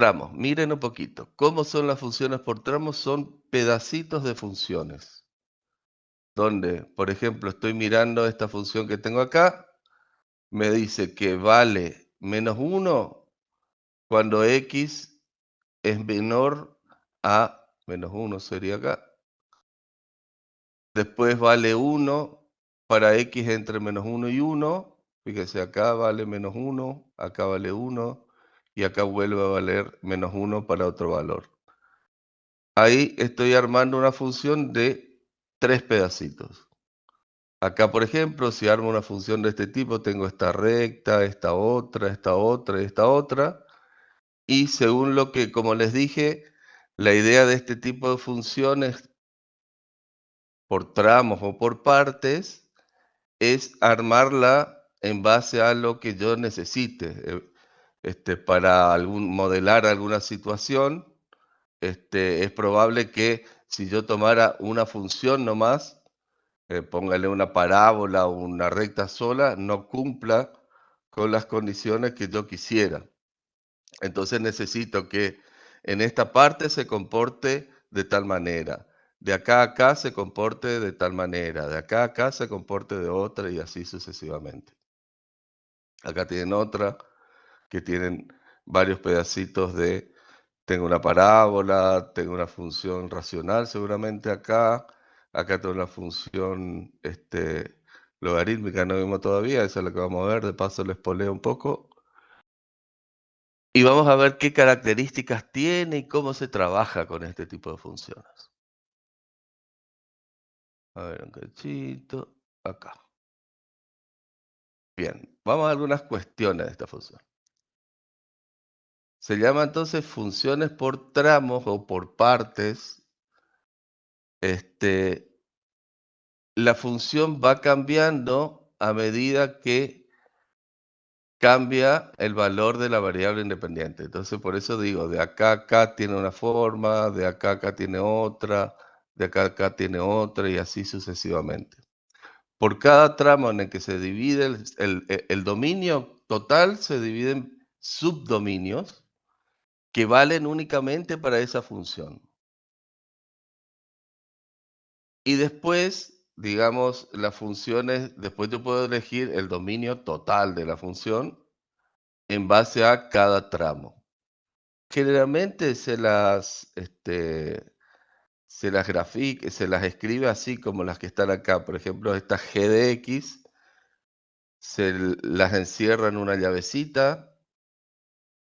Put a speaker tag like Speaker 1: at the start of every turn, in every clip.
Speaker 1: Tramos, miren un poquito. ¿Cómo son las funciones por tramos? Son pedacitos de funciones. Donde, por ejemplo, estoy mirando esta función que tengo acá, me dice que vale -1 cuando x es menor a -1 sería acá. Después vale 1 para x entre -1 y 1. Fíjense, acá vale -1, acá vale 1 y acá vuelve a valer -1 para otro valor. Ahí estoy armando una función de 3 pedacitos. Acá, por ejemplo, si armo una función de este tipo, tengo esta recta, esta otra, esta otra y esta otra. Y según lo que, como les dije, la idea de este tipo de funciones por tramos o por partes es armarla en base a lo que yo necesite. Para modelar alguna situación, es probable que si yo tomara una función nomás, póngale una parábola o una recta sola, no cumpla con las condiciones que yo quisiera. Entonces necesito que en esta parte se comporte de tal manera, de acá a acá se comporte de tal manera, de acá a acá se comporte de otra y así sucesivamente. Acá tienen otra que tienen varios pedacitos de, tengo una parábola, tengo una función racional seguramente acá, acá tengo una función logarítmica, no vimos todavía, esa es la que vamos a ver, de paso les poleo un poco. Y vamos a ver qué características tiene y cómo se trabaja con este tipo de funciones. A ver, un cachito, acá. Bien, vamos a algunas cuestiones de esta función. Se llama entonces funciones por tramos o por partes. La función va cambiando a medida que cambia el valor de la variable independiente. Entonces, por eso digo, de acá a acá tiene una forma, de acá a acá tiene otra, de acá a acá tiene otra y así sucesivamente. Por cada tramo en el que se divide el dominio total, se dividen subdominios que valen únicamente para esa función. Y después, digamos, las funciones, después yo puedo elegir el dominio total de la función en base a cada tramo. Generalmente se las escribe así como las que están acá. Por ejemplo, esta g de x las encierra en una llavecita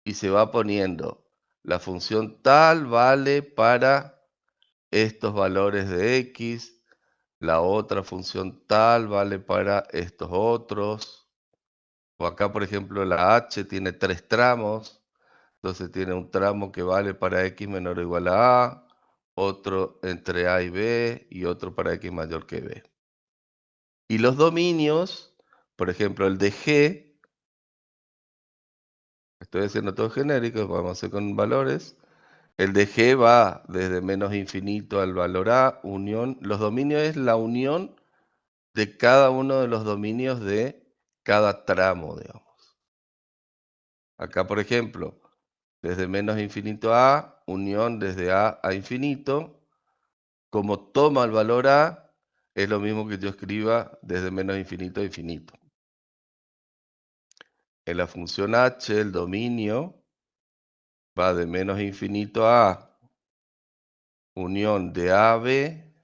Speaker 1: y se va poniendo la función tal vale para estos valores de x, la otra función tal vale para estos otros. O acá, por ejemplo, la h tiene 3 tramos. Entonces tiene un tramo que vale para x menor o igual a a, otro entre a y b y otro para x mayor que b. Y los dominios, por ejemplo, el de g, estoy haciendo todo genérico, vamos a hacer con valores. El de g va desde menos infinito al valor a, unión. Los dominios es la unión de cada uno de los dominios de cada tramo, digamos. Acá, por ejemplo, desde menos infinito a, unión desde a infinito. Como toma el valor a, es lo mismo que yo escriba desde menos infinito a infinito. En la función h, el dominio va de menos infinito a unión de a a b,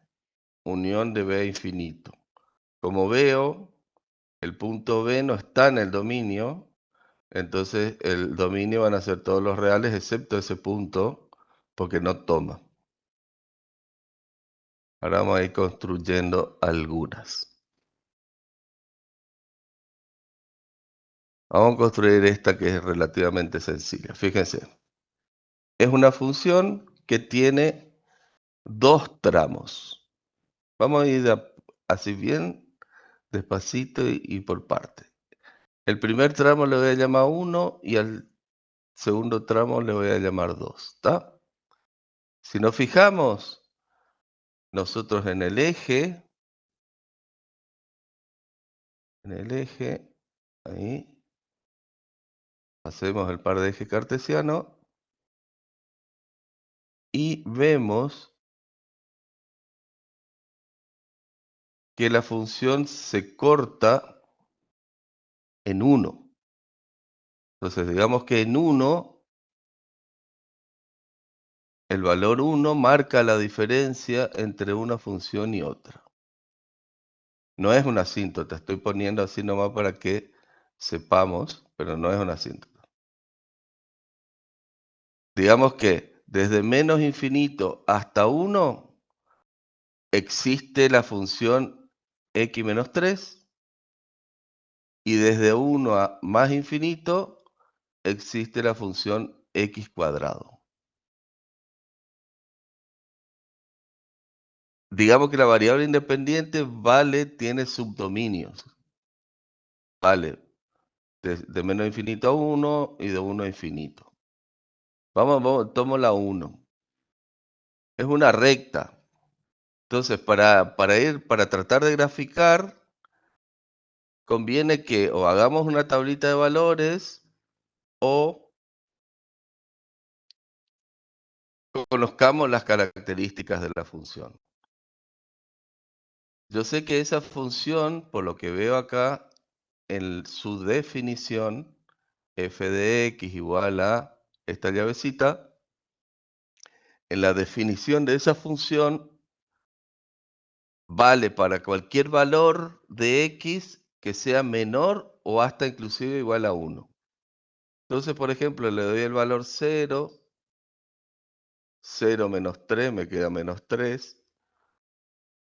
Speaker 1: unión de b a infinito. Como veo, el punto B no está en el dominio, entonces el dominio van a ser todos los reales excepto ese punto, porque no toma. Ahora vamos a ir construyendo algunas. Vamos a construir esta que es relativamente sencilla. Fíjense, es una función que tiene 2 tramos. Vamos a ir así bien despacito y por parte. El primer tramo le voy a llamar 1 y al segundo tramo le voy a llamar 2. ¿Está? Si nos fijamos, nosotros en el eje, ahí, hacemos el par de eje cartesiano y vemos que la función se corta en 1. Entonces, digamos que en 1, el valor 1 marca la diferencia entre una función y otra. No es una asíntota, estoy poniendo así nomás para que sepamos, pero no es una asíntota. Digamos que desde menos infinito hasta 1 existe la función x menos 3 y desde 1 a más infinito existe la función x cuadrado. Digamos que la variable independiente tiene subdominios. Vale de menos infinito a 1 y de 1 a infinito. Tomo la 1. Es una recta. Entonces, para tratar de graficar, conviene que o hagamos una tablita de valores o conozcamos las características de la función. Yo sé que esa función, por lo que veo acá, en su definición, f de x igual a esta llavecita, en la definición de esa función vale para cualquier valor de x que sea menor o hasta inclusive igual a 1. Entonces, por ejemplo, le doy el valor 0, 0 menos 3, me queda menos 3,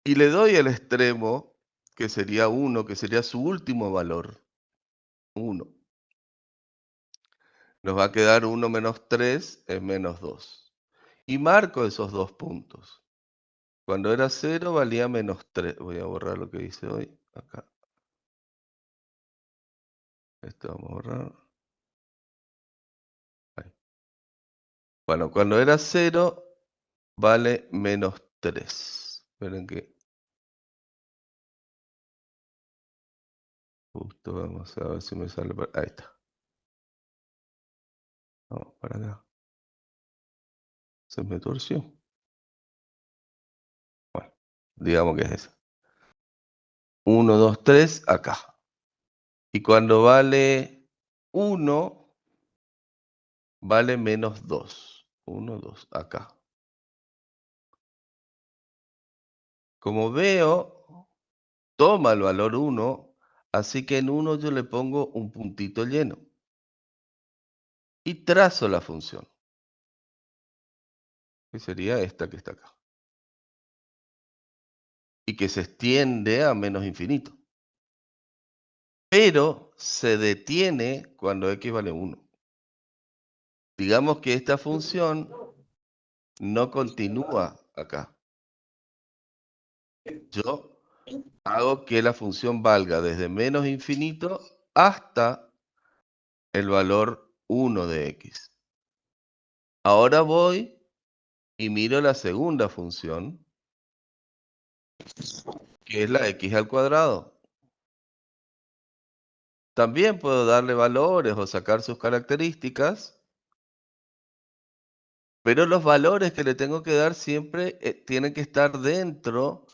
Speaker 1: y le doy el extremo, que sería 1, que sería su último valor, 1. Nos va a quedar 1 menos 3 es menos 2. Y marco esos dos puntos. Cuando era 0 valía menos 3. Voy a borrar lo que hice hoy. Acá. Esto vamos a borrar. Ahí. Bueno, cuando era 0 vale menos 3. Esperen que justo vamos a ver si me sale. Ahí está. Vamos para acá. Se me torció. Bueno, digamos que es esa. 1, 2, 3 acá. Y cuando vale 1, vale menos 2. 1, 2, acá. Como veo, toma el valor 1, así que en 1 yo le pongo un puntito lleno. Y trazo la función, que sería esta que está acá. Y que se extiende a menos infinito. Pero se detiene cuando x vale 1. Digamos que esta función no continúa acá. Yo hago que la función valga desde menos infinito hasta el valor 1 de x. Ahora voy y miro la segunda función, que es la x al cuadrado. También puedo darle valores o sacar sus características, pero los valores que le tengo que dar siempre tienen que estar dentro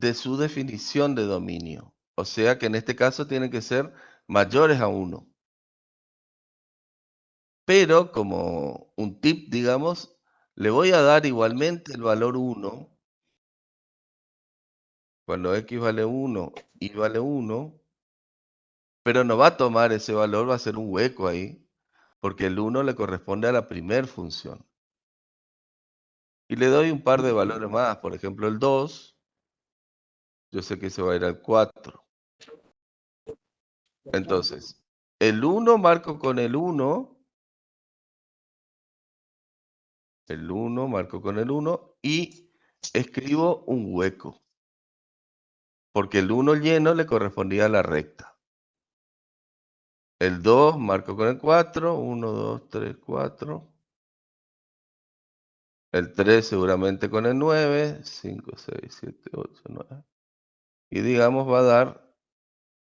Speaker 1: de su definición de dominio. O sea que en este caso tienen que ser mayores a 1. Pero como un tip, digamos, le voy a dar igualmente el valor 1 cuando x vale 1 y vale 1, pero no va a tomar ese valor, va a ser un hueco ahí, porque el 1 le corresponde a la primer función. Y le doy un par de valores más, por ejemplo el 2, yo sé que se va a ir al 4. Entonces, el 1 marco con el 1, el 1 marco con el 1 y escribo un hueco, porque el 1 lleno le correspondía a la recta. El 2 marco con el 4, 1, 2, 3, 4. El 3 seguramente con el 9, 5, 6, 7, 8, 9. Y digamos va a dar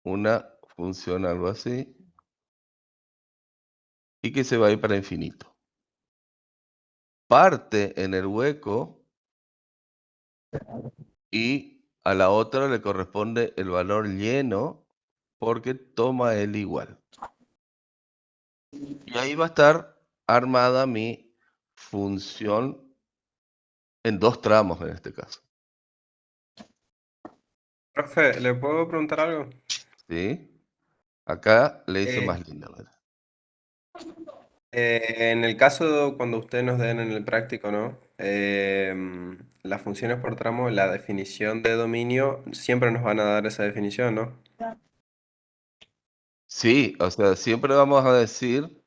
Speaker 1: una función algo así y que se va a ir para infinito. parte en el hueco y a la otra le corresponde el valor lleno porque toma el igual. Y ahí va a estar armada mi función en 2 tramos en este caso,
Speaker 2: Profe, ¿le puedo preguntar algo?
Speaker 1: ¿sí? Acá le hice
Speaker 2: Eh,
Speaker 1: más linda, ¿verdad?
Speaker 2: en el caso cuando ustedes nos den en el práctico, ¿no? Las funciones por tramo, la definición de dominio, siempre nos van a dar esa definición, ¿no?
Speaker 1: Sí, o sea, siempre vamos a decir,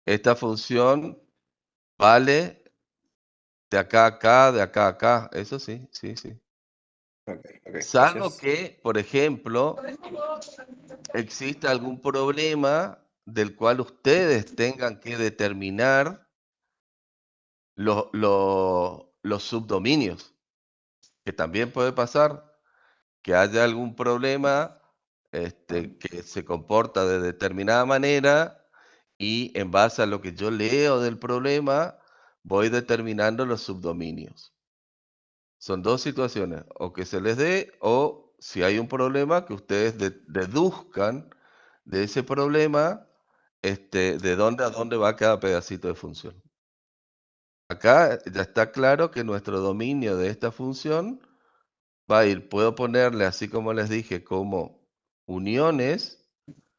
Speaker 1: esta función vale de acá a acá, de acá a acá, eso sí, sí, sí.
Speaker 2: Ok, ok,
Speaker 1: Salvo
Speaker 2: gracias.
Speaker 1: que, por ejemplo, exista algún problema del cual ustedes tengan que determinar los subdominios, que también puede pasar que haya algún problema que se comporta de determinada manera y en base a lo que yo leo del problema voy determinando los subdominios. Son 2 situaciones, o que se les dé o si hay un problema que ustedes deduzcan de ese problema, de dónde a dónde va cada pedacito de función. Acá ya está claro que nuestro dominio de esta función va a ir, puedo ponerle, así como les dije, como uniones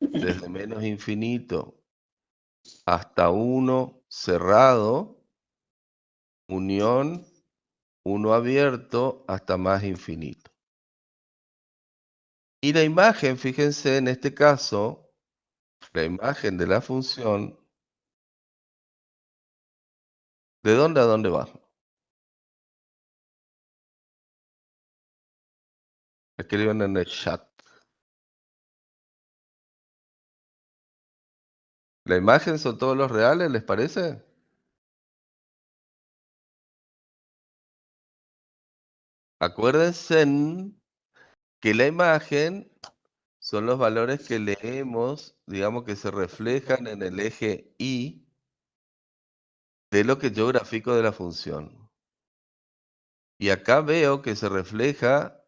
Speaker 1: desde menos infinito hasta 1 cerrado, unión 1 abierto hasta más infinito. Y la imagen, fíjense en este caso, la imagen de la función, ¿de dónde a dónde va? Escriban en el chat. ¿La imagen son todos los reales, les parece? Acuérdense que la imagen son los valores que leemos, digamos que se reflejan en el eje Y de lo que yo grafico de la función. Y acá veo que se refleja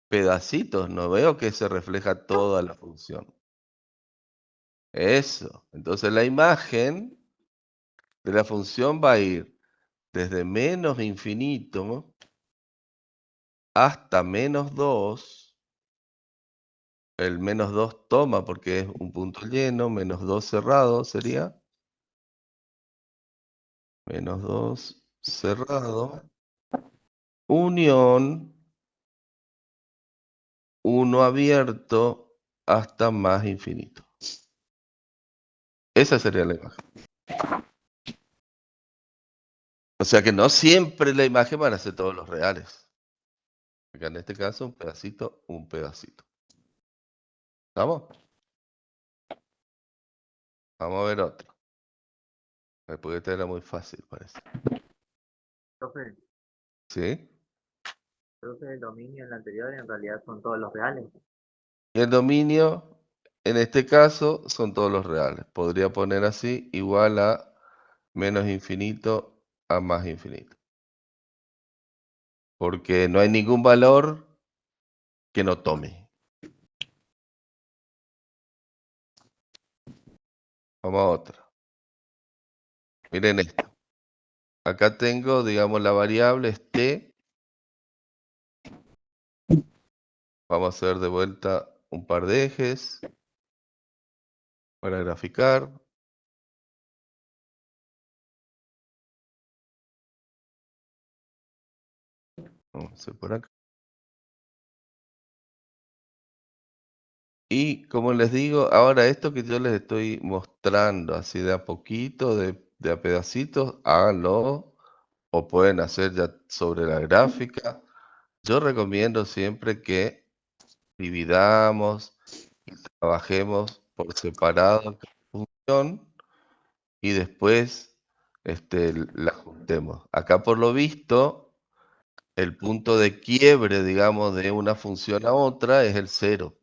Speaker 1: pedacitos, no veo que se refleja toda la función. Eso. Entonces la imagen de la función va a ir desde menos infinito hasta -2. El -2 toma porque es un punto lleno, -2 cerrado sería. -2 cerrado. Unión 1 abierto hasta más infinito. Esa sería la imagen. O sea que no siempre la imagen van a ser todos los reales. Acá en este caso, un pedacito, un pedacito. ¿Estamos? Vamos a ver otro. Porque esta era muy fácil, parece.
Speaker 3: Profe,
Speaker 1: ¿Sí?
Speaker 3: creo que el dominio en la anterior en realidad son todos los reales.
Speaker 1: Y el dominio, en este caso, son todos los reales. Podría poner así, igual a menos infinito a más infinito. Porque no hay ningún valor que no tome. Vamos a otro. Miren esto. Acá tengo, digamos, la variable es t. Vamos a hacer de vuelta un par de ejes para graficar. Vamos a hacer por acá. Y como les digo, ahora esto que yo les estoy mostrando así de a poquito, de a pedacitos, háganlo o pueden hacer ya sobre la gráfica. Yo recomiendo siempre que dividamos y trabajemos por separado cada función y después la juntemos. Acá por lo visto, el punto de quiebre, digamos, de una función a otra es el 0.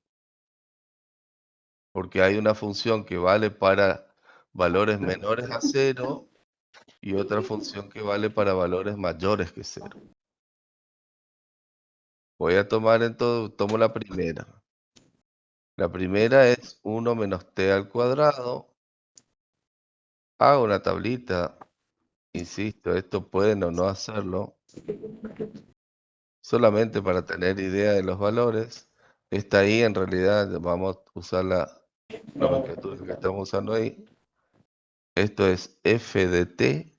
Speaker 1: Porque hay una función que vale para valores menores a 0 y otra función que vale para valores mayores que 0. Voy a tomar entonces, tomo la primera. La primera es 1 menos t al cuadrado. Hago una tablita. Insisto, esto pueden o no hacerlo. Solamente para tener idea de los valores. Está ahí, en realidad vamos a usar la nomenclatura que estamos usando ahí. Esto es f de t.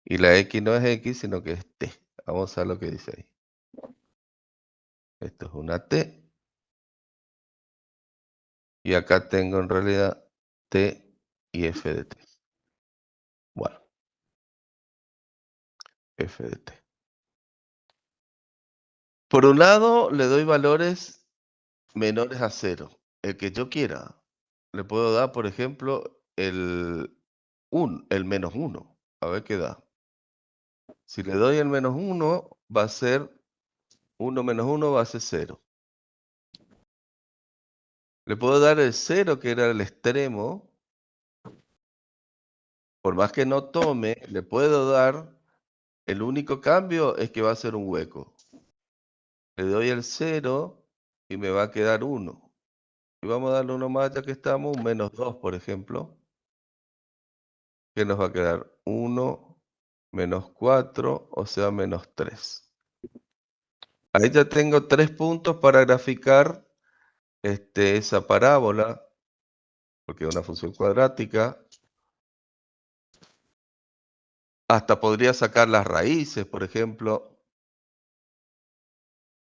Speaker 1: Y la x no es x, sino que es t. Vamos a ver lo que dice ahí. Esto es una t. Y acá tengo en realidad t y f de t. Bueno, f de t. Por un lado, le doy valores menores a 0. El que yo quiera. Le puedo dar, por ejemplo, el menos 1. A ver qué da. Si le doy el menos 1, va a ser 1 menos 1 va a ser 0. Le puedo dar el 0, que era el extremo. Por más que no tome, le puedo dar, el único cambio es que va a ser un hueco. Le doy el 0 y me va a quedar 1. Y vamos a darle uno más, ya que estamos, un menos 2, por ejemplo. Que nos va a quedar 1 menos 4, o sea, menos 3. Ahí ya tengo 3 puntos para graficar esa parábola, porque es una función cuadrática. Hasta podría sacar las raíces, por ejemplo.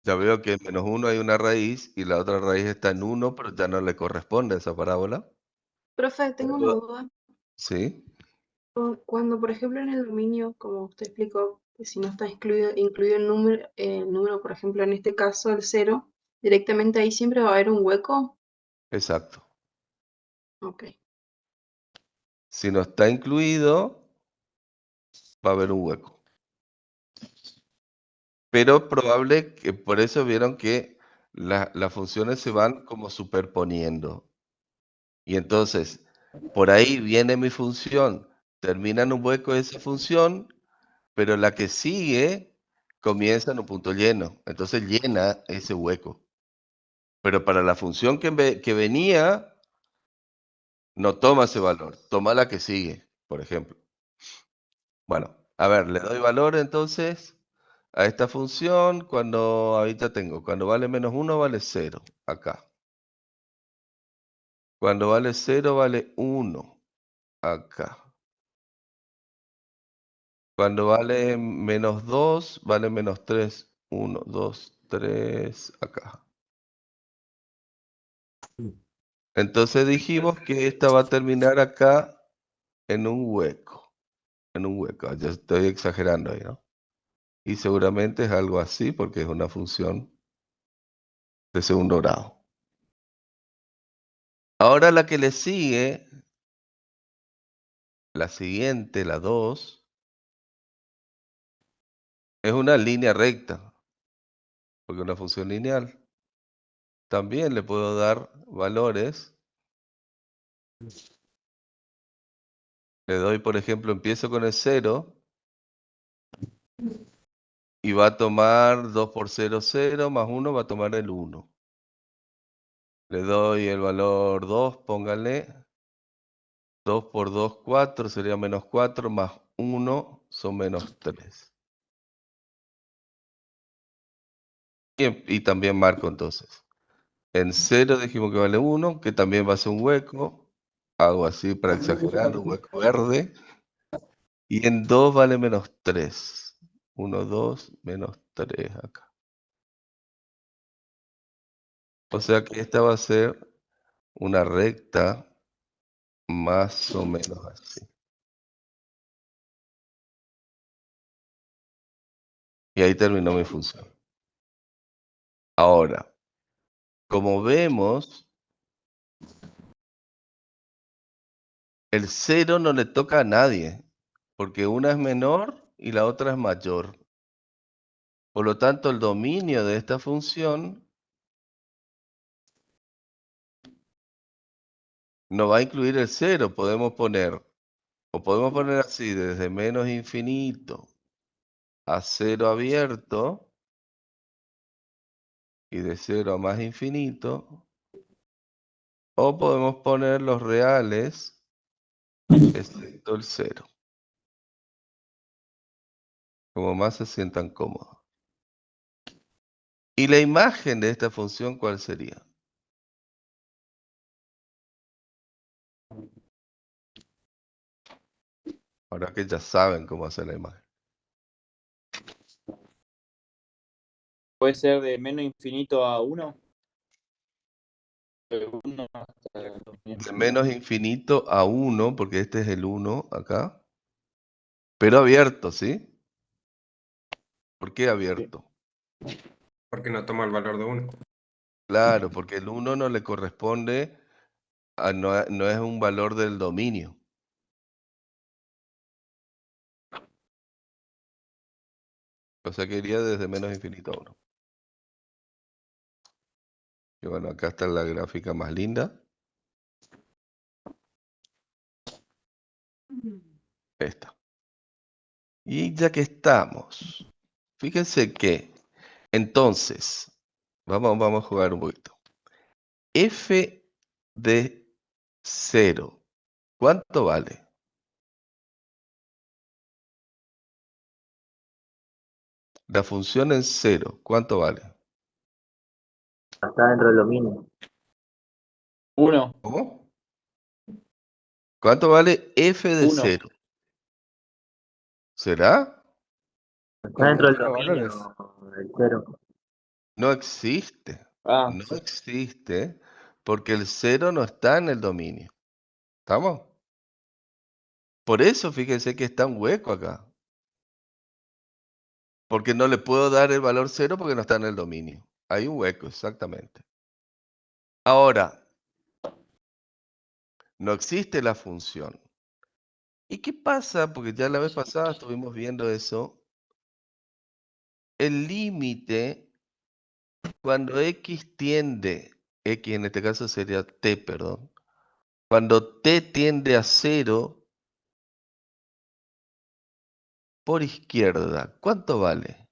Speaker 1: Ya veo que en menos 1 hay una raíz y la otra raíz está en 1, pero ya no le corresponde a esa parábola.
Speaker 4: Profe, tengo una duda.
Speaker 1: ¿Sí?
Speaker 4: Cuando, por ejemplo, en el dominio, como usted explicó, que si no está incluido el número, por ejemplo, en este caso el 0, directamente ahí siempre va a haber un hueco.
Speaker 1: Exacto.
Speaker 4: Ok.
Speaker 1: Si no está incluido, va a haber un hueco. Pero es probable que, por eso vieron que las funciones se van como superponiendo. Y entonces, por ahí viene mi función, termina en un hueco esa función, pero la que sigue comienza en un punto lleno. Entonces llena ese hueco. Pero para la función que venía, no toma ese valor, toma la que sigue, por ejemplo. Bueno, a ver, le doy valor entonces a esta función cuando, ahorita tengo, cuando vale menos 1 vale 0, acá. Cuando vale 0 vale 1, acá. Cuando vale menos 2 vale menos 3, 1, 2, 3, acá. Entonces dijimos que esta va a terminar acá en un hueco. En un hueco, ya estoy exagerando ahí, ¿no? Y seguramente es algo así porque es una función de segundo grado. Ahora la que le sigue, la siguiente, la 2, es una línea recta, porque es una función lineal. También le puedo dar valores. Le doy, por ejemplo, empiezo con el 0 y va a tomar 2 por 0, 0, más 1 va a tomar el 1. Le doy el valor 2, póngale. 2 por 2, 4, sería menos 4, más 1 son menos 3. Y también marco entonces. En 0 dijimos que vale 1, que también va a ser un hueco. Hago así para exagerar, un hueco verde. Y en 2 vale menos 3. 1, 2, menos 3 acá. O sea que esta va a ser una recta más o menos así. Y ahí terminó mi función. Ahora, como vemos, el 0 no le toca a nadie, porque una es menor y la otra es mayor. Por lo tanto, el dominio de esta función no va a incluir el 0. Podemos poner O podemos poner así, desde menos infinito a 0 abierto, y de 0 a más infinito. O podemos poner los reales, excepto el 0. Como más se sientan cómodos. ¿Y la imagen de esta función cuál sería? Ahora que ya saben cómo hacer la imagen.
Speaker 5: Puede ser de menos infinito a 1.
Speaker 1: De menos infinito a 1, porque este es el 1 acá. Pero abierto, ¿sí? ¿Por qué abierto?
Speaker 2: Porque no toma el valor de 1.
Speaker 1: Claro, porque el 1 no le corresponde, no es un valor del dominio. O sea que iría desde menos infinito a 1. Y bueno, acá está la gráfica más linda. Esta. Y ya que estamos, fíjense que, entonces, vamos a jugar un poquito. F de 0, ¿cuánto vale? La función en 0, ¿cuánto vale?
Speaker 3: Está dentro del dominio.
Speaker 5: 1.
Speaker 1: ¿Cómo? ¿Cuánto vale F de
Speaker 5: 1.
Speaker 1: 0? ¿Será?
Speaker 3: Está dentro del
Speaker 6: Cero
Speaker 3: dominio
Speaker 6: valores.
Speaker 3: del cero.
Speaker 1: No existe.
Speaker 5: Ah,
Speaker 1: No
Speaker 5: sí.
Speaker 1: existe porque el 0 no está en el dominio. ¿Estamos? Por eso fíjense que está un hueco acá. Porque no le puedo dar el valor 0 porque no está en el dominio. Hay un hueco, exactamente. Ahora, no existe la función. ¿Y qué pasa? Porque ya la vez pasada estuvimos viendo eso. El límite, cuando x tiende, x en este caso sería t, perdón. Cuando t tiende a 0, por izquierda, ¿cuánto vale?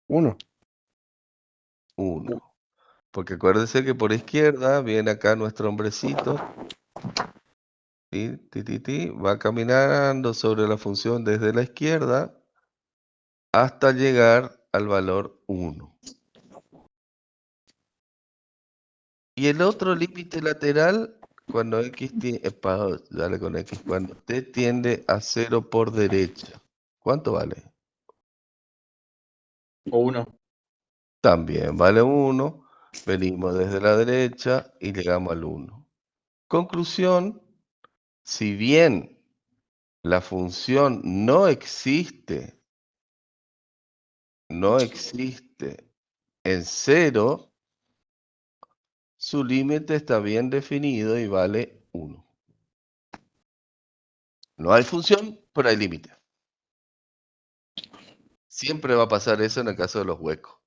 Speaker 6: 1.
Speaker 1: 1. Porque acuérdense que por izquierda viene acá nuestro hombrecito. Va caminando sobre la función desde la izquierda hasta llegar al valor 1. Y el otro límite lateral, cuando x dale con x, cuando t tiende a 0 por derecha, ¿cuánto vale?
Speaker 5: O 1.
Speaker 1: También vale 1. Venimos desde la derecha y llegamos al 1. Conclusión, si bien la función no existe en 0, su límite está bien definido y vale 1. No hay función, pero hay límite. Siempre va a pasar eso en el caso de los huecos.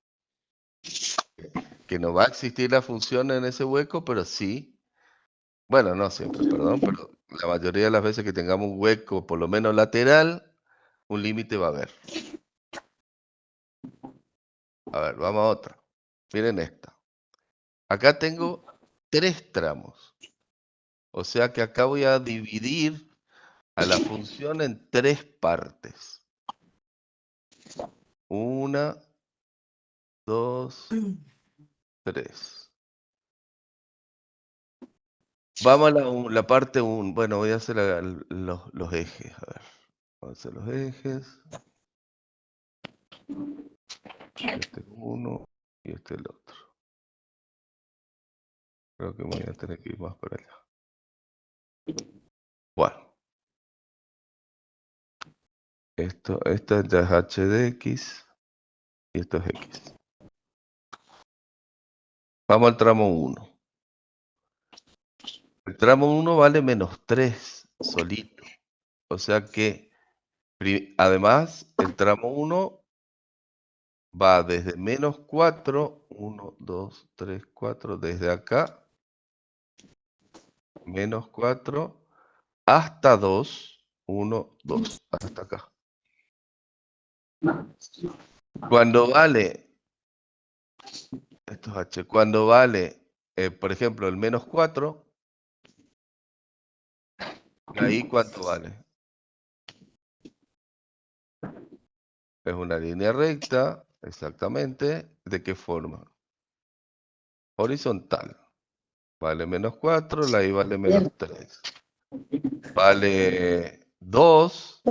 Speaker 1: Que no va a existir la función en ese hueco, pero sí. Bueno, no siempre, perdón, pero la mayoría de las veces que tengamos un hueco, por lo menos lateral, un límite va a haber. A ver, vamos a otra. Miren esta. Acá tengo 3 tramos. O sea que acá voy a dividir a la función en 3 partes. 1, 2, 3. Vamos a la parte 1. Bueno, voy a hacer los ejes. A ver. Vamos a hacer los ejes. Este es uno y este es el otro. Creo que voy a tener que ir más para allá. Bueno. Esta ya es h de x y esto es x. Vamos al tramo 1. El tramo 1 vale menos 3 solito. O sea que, además, el tramo 1 va desde menos 4, 1, 2, 3, 4, desde acá, menos 4, hasta 2, 1, 2, hasta acá. Cuando vale, esto es h, cuando vale, por ejemplo, el menos 4, ahí ¿cuánto vale? Es una línea recta, exactamente. ¿De qué forma? Horizontal. Vale menos 4, la I vale menos 3. Vale 2,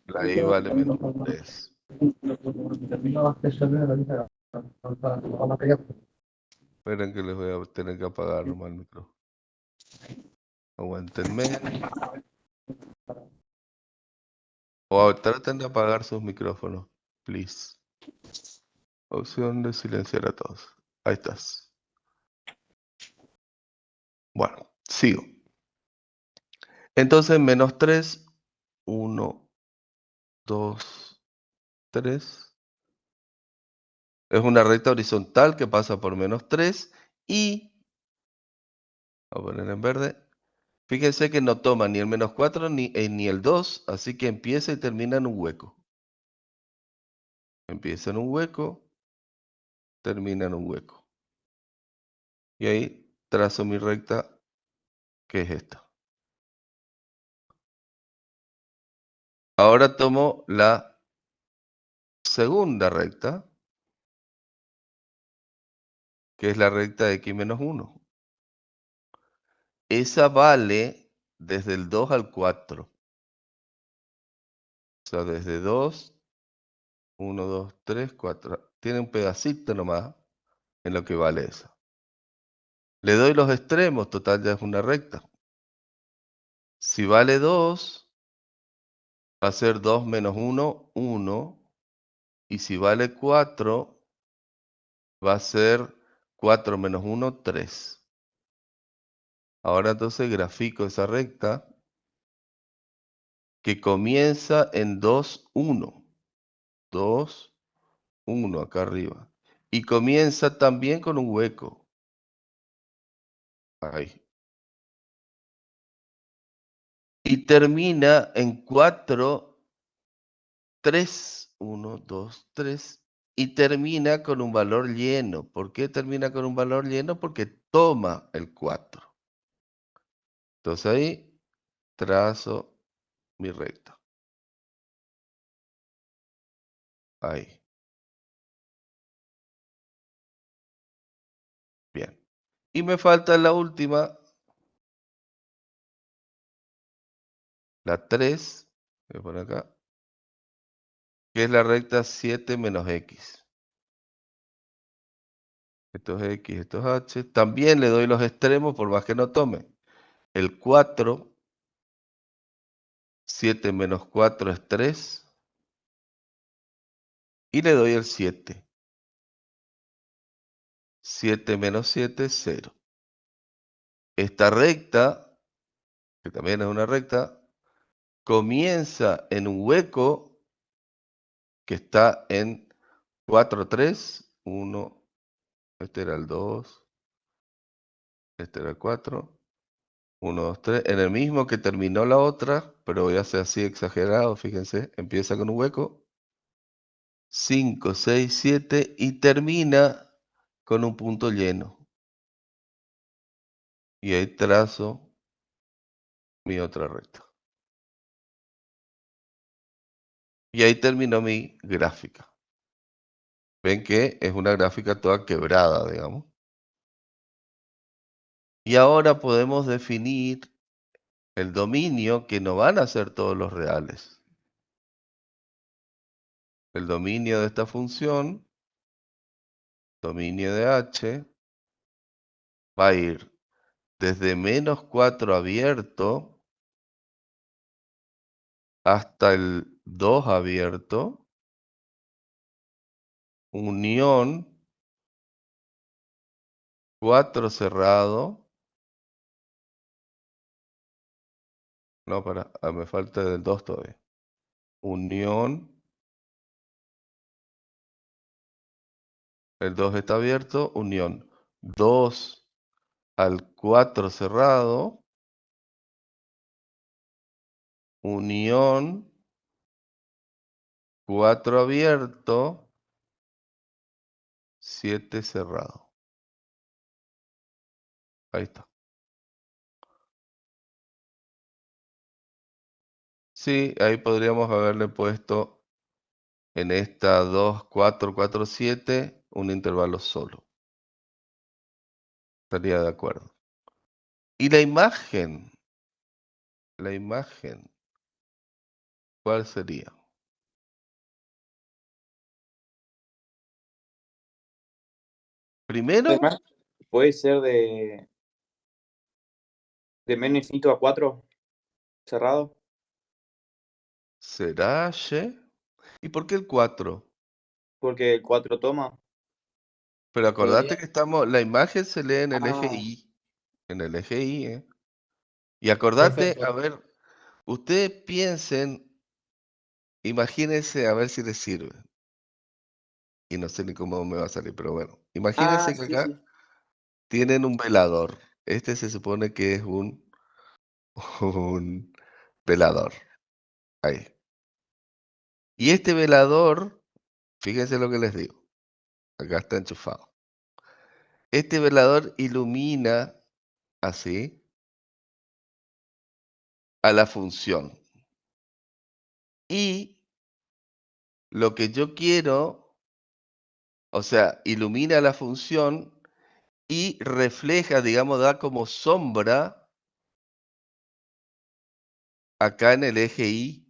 Speaker 1: la I vale menos 3. Esperen que les voy a tener que apagar nomás el micro. Aguántenme. O traten de apagar sus micrófonos, please. Opción de silenciar a todos. Ahí estás. Bueno, sigo. Entonces, menos 3, 1, 2, 3. Es una recta horizontal que pasa por menos 3 y, voy a poner en verde, fíjense que no toma ni el menos 4 ni el 2, así que empieza y termina en un hueco. Empieza en un hueco, termina en un hueco. Y ahí trazo mi recta, que es esta. Ahora tomo la segunda recta, que es la recta de x menos 1. Esa vale desde el 2 al 4. O sea, desde 2, 1, 2, 3, 4. Tiene un pedacito nomás en lo que vale esa. Le doy los extremos, total ya es una recta. Si vale 2, va a ser 2 menos 1, 1. Y si vale 4, va a ser 4 menos 1, 3. Ahora entonces grafico esa recta que comienza en 2, 1. 2, 1 acá arriba. Y comienza también con un hueco. Ahí. Y termina en 4, 3. 1, 2, 3. Y termina con un valor lleno. ¿Por qué termina con un valor lleno? Porque toma el 4. Entonces ahí trazo mi recta. Ahí. Bien. Y me falta la última, la 3. Voy a poner acá. Que es la recta 7 menos x. Esto es x, esto es h. También le doy los extremos por más que no tome. El 4, 7 menos 4 es 3. Y le doy el 7. 7 menos 7 es 0. Esta recta, que también es una recta, comienza en un hueco que está en 4, 3, 1, este era el 2, este era el 4, 1, 2, 3, en el mismo que terminó la otra, pero voy a hacer así exagerado, fíjense, empieza con un hueco, 5, 6, 7 y termina con un punto lleno. Y ahí trazo mi otra recta. Y ahí terminó mi gráfica. Ven que es una gráfica toda quebrada, digamos. Y ahora podemos definir el dominio que no van a ser todos los reales. El dominio de esta función, dominio de h, va a ir desde menos 4 abierto hasta el 2 abierto, unión 4 cerrado. No, me falta del 2 todavía. Unión El 2 está abierto, unión 2 al 4 cerrado, unión 4 abierto, 7 cerrado. Ahí está. Sí, ahí podríamos haberle puesto en esta 2, 4, 4, 7 un intervalo solo. Estaría de acuerdo. Y la imagen, ¿cuál sería? Primero,
Speaker 5: Además, puede ser de menos infinito a 4 cerrado.
Speaker 1: será Y. ¿Y por qué el 4?
Speaker 5: Porque el 4 toma.
Speaker 1: Pero acordate
Speaker 5: Podría.
Speaker 1: que la imagen se lee en el eje
Speaker 5: Ah,
Speaker 1: Y. En el eje Y, ¿eh? Y acordate, a
Speaker 5: perfecto.
Speaker 1: ver, ustedes piensen, imagínense a ver si les sirve. Y no sé ni cómo me va a salir, pero bueno.
Speaker 5: Ah,
Speaker 1: Imagínense que
Speaker 5: sí,
Speaker 1: acá
Speaker 5: sí.
Speaker 1: tienen un velador. Este se supone que es un velador. Ahí. Y este velador, fíjense lo que les digo. Acá está enchufado. Este velador ilumina así a la función. Y lo que yo quiero, o sea, ilumina la función y refleja, digamos, da como sombra acá en el eje Y,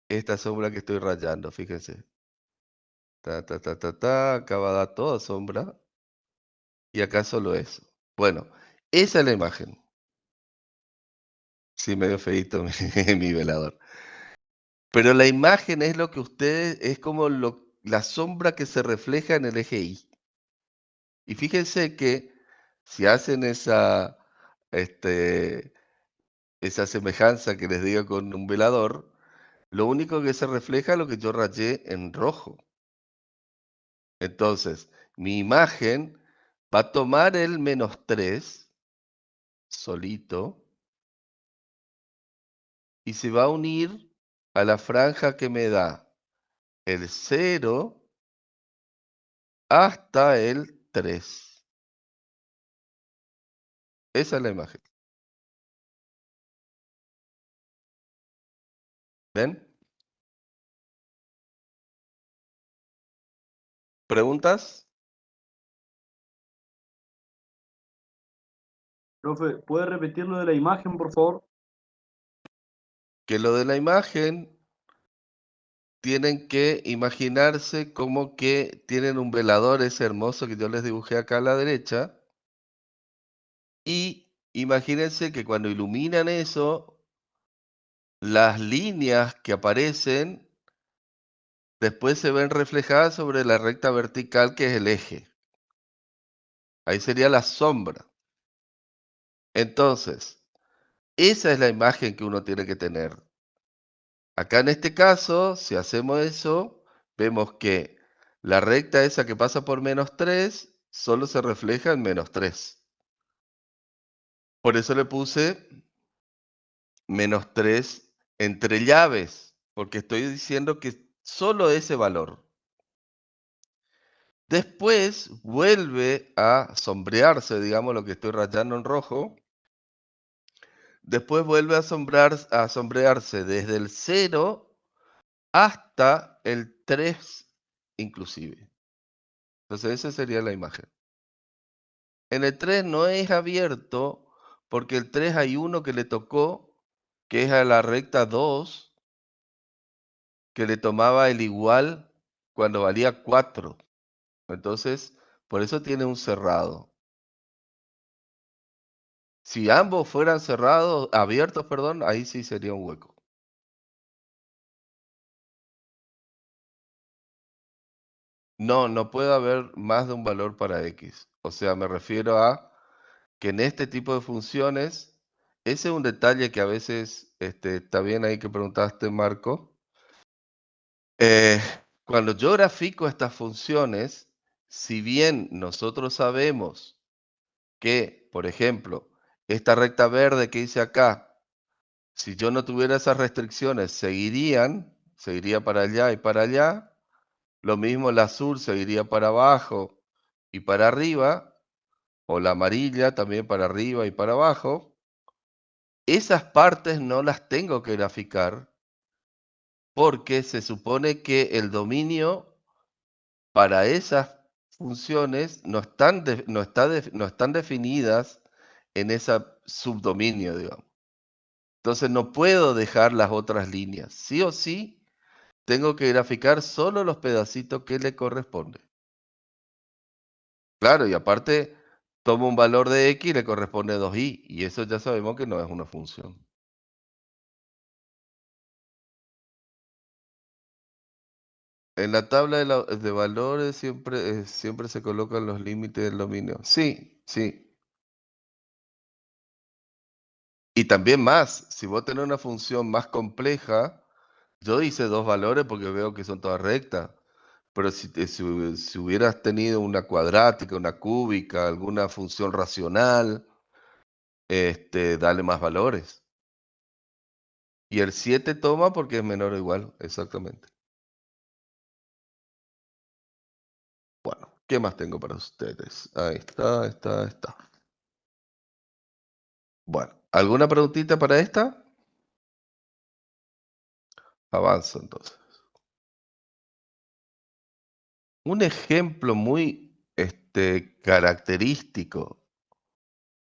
Speaker 1: esta sombra que estoy rayando, fíjense. Acá va a dar toda sombra y acá solo eso. Bueno, esa es la imagen. Sí, medio feíto mi velador. Pero la imagen es lo que ustedes, es como la sombra que se refleja en el eje Y. Y fíjense que si hacen este, esa semejanza que les digo con un velador, lo único que se refleja es lo que yo rayé en rojo. Entonces, mi imagen va a tomar el -3 solito y se va a unir a la franja que me da el 0 hasta el 3. Esa es la imagen. ¿Ven? ¿Preguntas?
Speaker 7: Profe, ¿puede repetir lo de la imagen, por favor?
Speaker 1: Que lo de la imagen tienen que imaginarse como que tienen un velador ese hermoso que yo les dibujé acá a la derecha. Y imagínense que cuando iluminan eso, las líneas que aparecen después se ven reflejadas sobre la recta vertical que es el eje. Ahí sería la sombra. Entonces, esa es la imagen que uno tiene que tener. Acá en este caso, si hacemos eso, vemos que la recta esa que pasa por -3 solo se refleja en -3. Por eso le puse -3 entre llaves, porque estoy diciendo que solo ese valor. Después vuelve a sombrearse, digamos lo que estoy rayando en rojo. Después vuelve a sombrearse desde el 0 hasta el 3 inclusive. Entonces esa sería la imagen. En el 3 no es abierto porque el 3 hay uno que le tocó, que es a la recta 2, que le tomaba el igual cuando valía 4. Entonces, por eso tiene un cerrado. Si ambos fueran cerrados, abiertos, perdón, ahí sí sería un hueco. No, no puede haber más de un valor para X. O sea, me refiero a que en este tipo de funciones, ese es un detalle que a veces está bien ahí que preguntaste, Marco. Eh, Cuando yo grafico estas funciones, si bien nosotros sabemos que, por ejemplo, esta recta verde que hice acá, si yo no tuviera esas restricciones, seguiría para allá y para allá. Lo mismo la azul seguiría para abajo y para arriba, o la amarilla también para arriba y para abajo. Esas partes no las tengo que graficar porque se supone que el dominio para esas funciones no están definidas en ese subdominio, digamos. Entonces no puedo dejar las otras líneas. Sí o sí, tengo que graficar solo los pedacitos que le corresponden. Claro, y aparte tomo un valor de x y le corresponde 2y, y eso ya sabemos que no es una función. En la tabla de valores siempre se colocan los límites del dominio. Sí, sí. Y también más, si vos tenés una función más compleja, yo hice 2 valores porque veo que son todas rectas. Pero si hubieras tenido una cuadrática, una cúbica, alguna función racional, dale más valores. Y el 7 toma porque es menor o igual, exactamente. Bueno, ¿qué más tengo para ustedes? Ahí está. Bueno, ¿alguna preguntita para esta? Avanzo entonces. Un ejemplo muy característico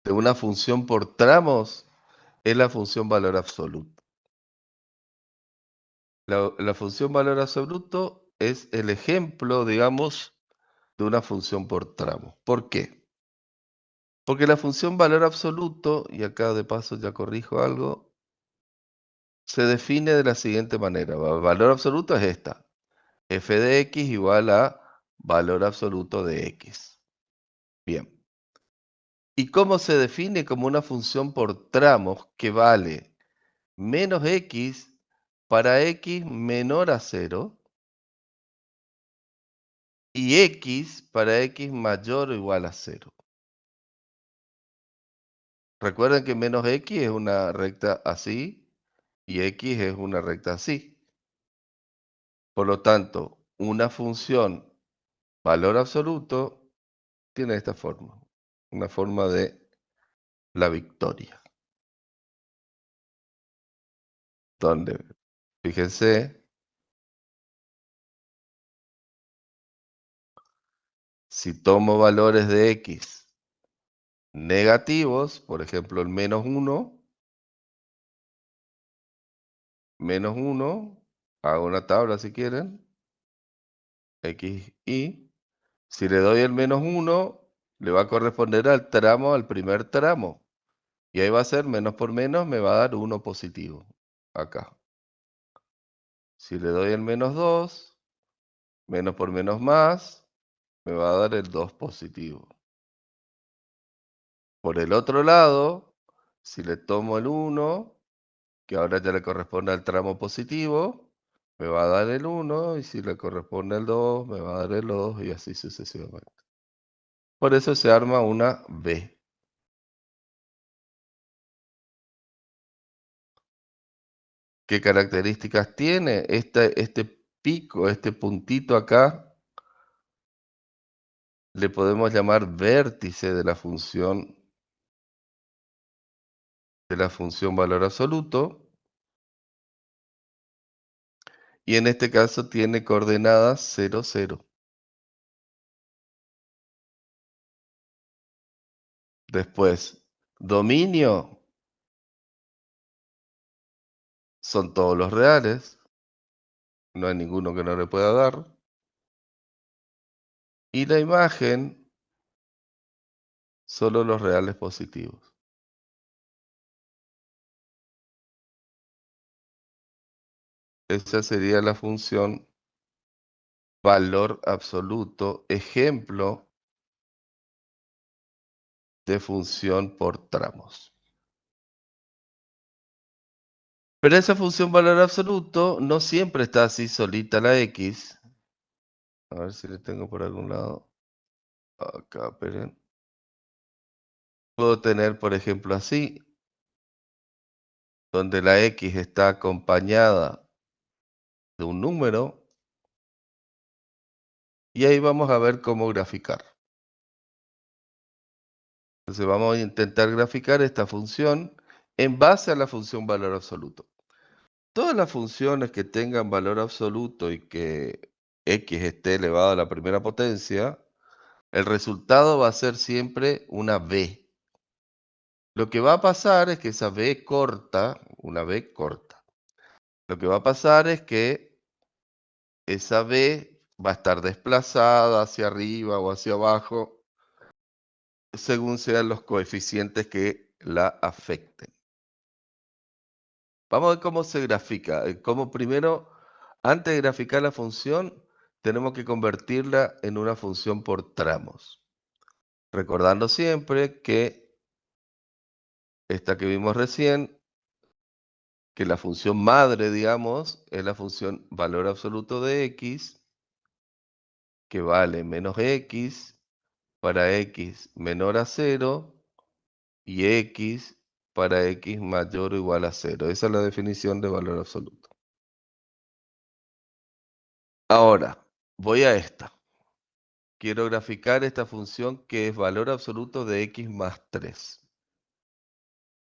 Speaker 1: de una función por tramos es la función valor absoluto. La función valor absoluto es el ejemplo, digamos, de una función por tramos. ¿Por qué? Porque la función valor absoluto, y acá de paso ya corrijo algo, se define de la siguiente manera. Valor absoluto es esta. F de x igual a valor absoluto de x. Bien. ¿Y cómo se define? Como una función por tramos que vale menos x para x menor a 0 y x para x mayor o igual a 0. Recuerden que menos x es una recta así y x es una recta así. Por lo tanto, una función valor absoluto tiene esta forma, una forma de la victoria, donde, fíjense, si tomo valores de x negativos, por ejemplo el menos 1, hago una tabla si quieren, x, y, si le doy el menos 1, le va a corresponder al primer tramo, y ahí va a ser menos por menos, me va a dar 1 positivo, acá. Si le doy el menos 2, menos por menos más, me va a dar el 2 positivo. Por el otro lado, si le tomo el 1, que ahora ya le corresponde al tramo positivo, me va a dar el 1, y si le corresponde el 2, me va a dar el 2, y así sucesivamente. Por eso se arma una B. ¿Qué características tiene? Este pico, este puntito acá, le podemos llamar vértice de la función valor absoluto. Y en este caso tiene coordenadas 0, 0. Después, dominio son todos los reales. No hay ninguno que no le pueda dar. Y la imagen, solo los reales positivos. Esa sería la función valor absoluto, ejemplo de función por tramos. Pero esa función valor absoluto no siempre está así solita la x. A ver si le tengo por algún lado. Acá, esperen. Puedo tener, por ejemplo, así, donde la X está acompañada de un número, y ahí vamos a ver cómo graficar. Entonces vamos a intentar graficar esta función en base a la función valor absoluto. Todas las funciones que tengan valor absoluto y que X esté elevado a la primera potencia, el resultado va a ser siempre una B. Lo que va a pasar es que esa B corta, una B corta. Lo que va a pasar es que esa B va a estar desplazada hacia arriba o hacia abajo, según sean los coeficientes que la afecten. Vamos a ver cómo se grafica. Cómo primero, antes de graficar la función, tenemos que convertirla en una función por tramos. Recordando siempre que esta que vimos recién, que la función madre, digamos, es la función valor absoluto de x, que vale menos x para x menor a 0 y x para x mayor o igual a 0. Esa es la definición de valor absoluto. Ahora, voy a esta. Quiero graficar esta función que es valor absoluto de x más 3.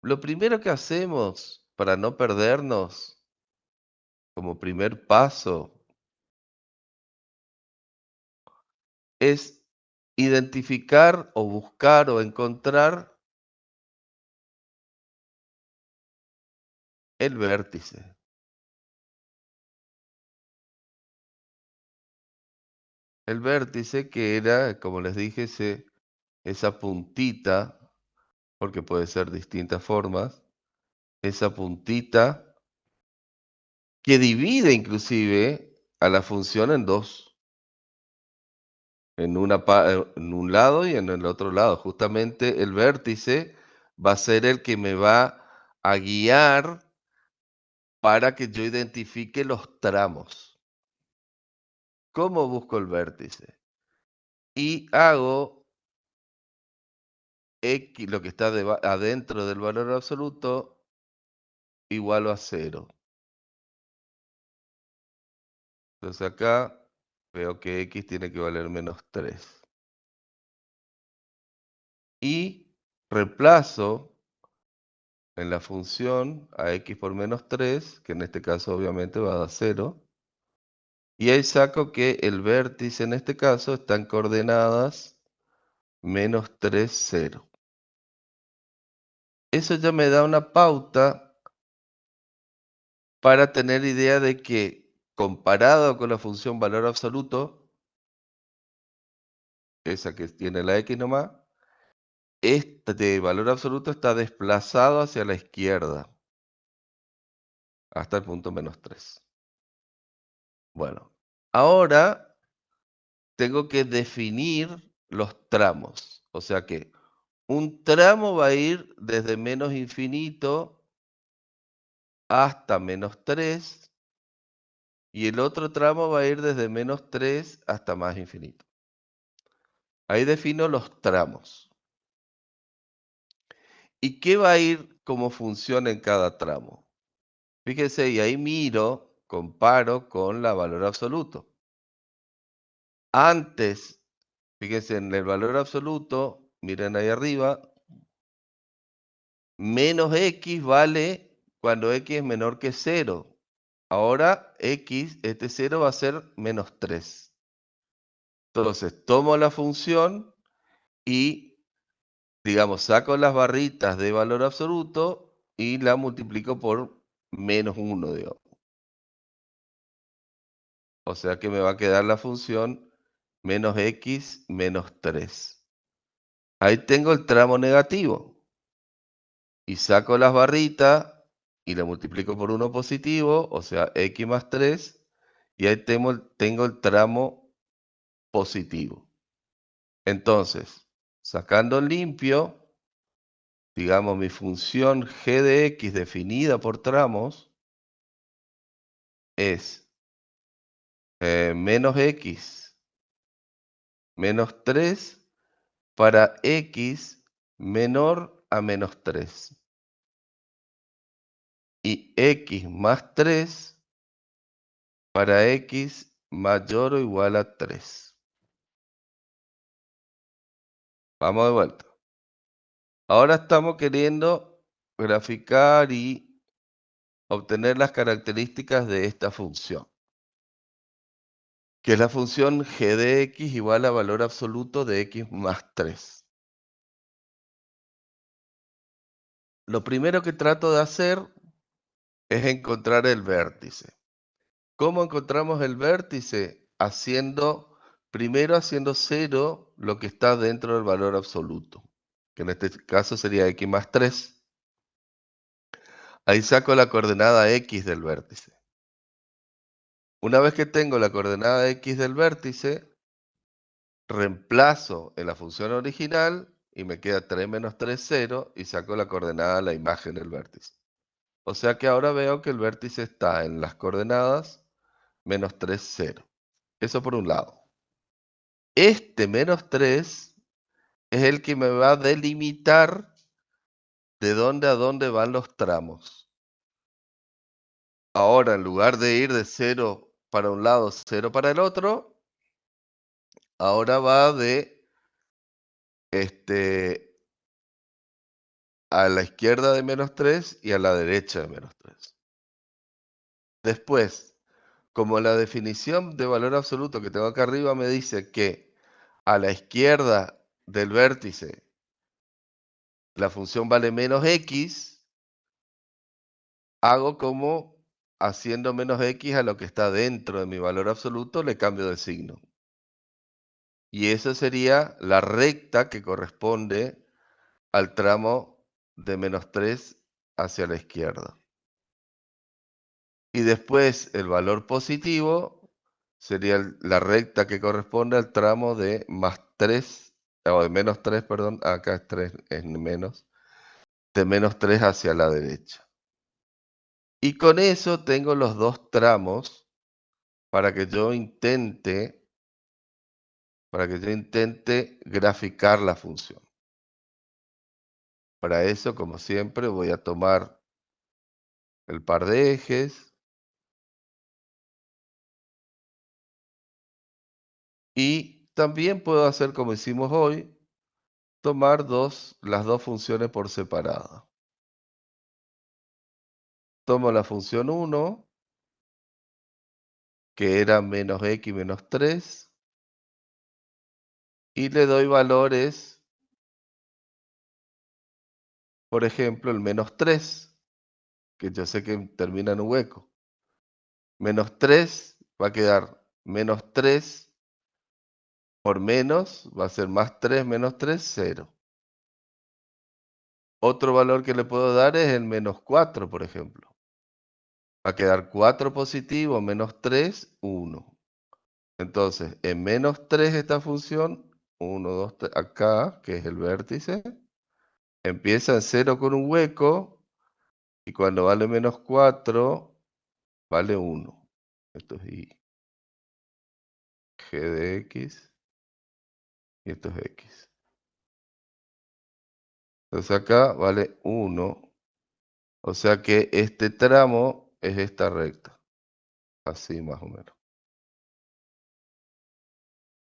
Speaker 1: Lo primero que hacemos para no perdernos, como primer paso, es identificar o buscar o encontrar el vértice. El vértice que era, como les dije, esa puntita, porque puede ser distintas formas, esa puntita que divide inclusive a la función en dos, en un lado y en el otro lado. Justamente el vértice va a ser el que me va a guiar para que yo identifique los tramos. ¿Cómo busco el vértice? Y hago X, lo que está adentro del valor absoluto, igual a 0. Entonces acá veo que X tiene que valer menos 3. Y reemplazo en la función a X por menos 3, que en este caso obviamente va a dar 0. Y ahí saco que el vértice en este caso está en coordenadas menos 3, 0. Eso ya me da una pauta para tener idea de que comparado con la función valor absoluto, esa que tiene la X nomás, este valor absoluto está desplazado hacia la izquierda, hasta el punto menos 3. Bueno, ahora tengo que definir los tramos. O sea que un tramo va a ir desde menos infinito hasta menos 3 y el otro tramo va a ir desde menos 3 hasta más infinito. Ahí defino los tramos. ¿Y qué va a ir como función en cada tramo? Fíjense, y ahí miro, comparo con la valor absoluto. Antes, fíjense, en el valor absoluto, miren ahí arriba, menos x vale cuando x es menor que 0. Ahora x, este 0 va a ser menos 3. Entonces, tomo la función y, digamos, saco las barritas de valor absoluto y la multiplico por menos 1, digamos. O sea que me va a quedar la función menos x menos 3. Ahí tengo el tramo negativo. Y saco las barritas y la multiplico por 1 positivo, o sea, x más 3. Y ahí tengo el tramo positivo. Entonces, sacando limpio, digamos, mi función g de x definida por tramos es menos x menos 3 para x menor a menos 3. Y x más 3 para x mayor o igual a 3. Vamos de vuelta. Ahora estamos queriendo graficar y obtener las características de esta función, que es la función g de x igual a valor absoluto de x más 3. Lo primero que trato de hacer es encontrar el vértice. ¿Cómo encontramos el vértice? Primero haciendo 0 lo que está dentro del valor absoluto, que en este caso sería x más 3. Ahí saco la coordenada x del vértice. Una vez que tengo la coordenada x del vértice, reemplazo en la función original y me queda 3 menos 3, 0, y saco la coordenada de la imagen del vértice. O sea que ahora veo que el vértice está en las coordenadas menos 3, 0. Eso por un lado. Este menos 3 es el que me va a delimitar de dónde a dónde van los tramos. Ahora, en lugar de ir de 0 para un lado, 0 para el otro, ahora va de a la izquierda de menos 3 y a la derecha de menos 3. Después, como la definición de valor absoluto que tengo acá arriba me dice que a la izquierda del vértice la función vale menos x, hago como haciendo menos x a lo que está dentro de mi valor absoluto, le cambio de signo. Y eso sería la recta que corresponde al tramo de menos 3 hacia la izquierda. Y después el valor positivo sería la recta que corresponde al tramo de más 3, o de menos 3, perdón, acá es 3, es menos, de menos 3 hacia la derecha. Y con eso tengo los dos tramos para que yo intente graficar la función. Para eso, como siempre, voy a tomar el par de ejes y también puedo hacer como hicimos hoy, tomar las dos funciones por separado. Tomo la función 1, que era menos x menos 3, y le doy valores, por ejemplo, el menos 3, que yo sé que termina en un hueco. Menos 3 va a quedar menos 3 por menos, va a ser más 3 menos 3, 0. Otro valor que le puedo dar es el menos 4, por ejemplo. Va a quedar 4 positivo, menos 3, 1. Entonces, en menos 3 esta función, 1, 2, 3, acá, que es el vértice, empieza en 0 con un hueco, y cuando vale menos 4, vale 1. Esto es y. G de x, y esto es x. Entonces acá vale 1. O sea que este tramo es esta recta. Así más o menos.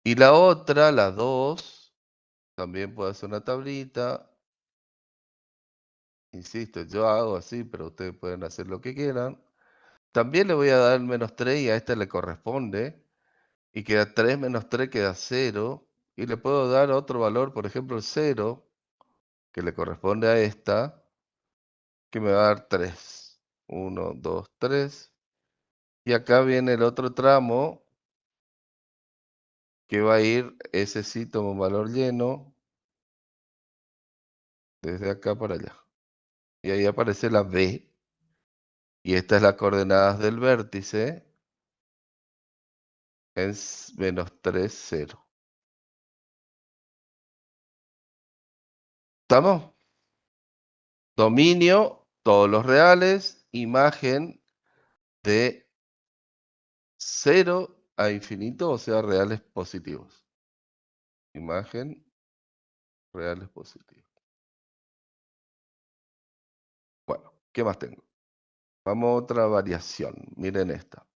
Speaker 1: Y la otra, la 2, también puedo hacer una tablita. Insisto, yo hago así, pero ustedes pueden hacer lo que quieran. También le voy a dar el menos 3 y a este le corresponde. Y queda 3 menos 3 queda 0. Y le puedo dar otro valor, por ejemplo el 0, que le corresponde a esta, que me va a dar 3. 1, 2, 3. Y acá viene el otro tramo, que va a ir, ese sí toma un valor lleno, desde acá para allá. Y ahí aparece la B. Y esta es la coordenada del vértice, es menos 3, 0. ¿Estamos? Dominio, todos los reales, imagen de 0 a infinito, o sea, reales positivos. Imagen reales positivos. Bueno, ¿qué más tengo? Vamos a otra variación. Miren esta.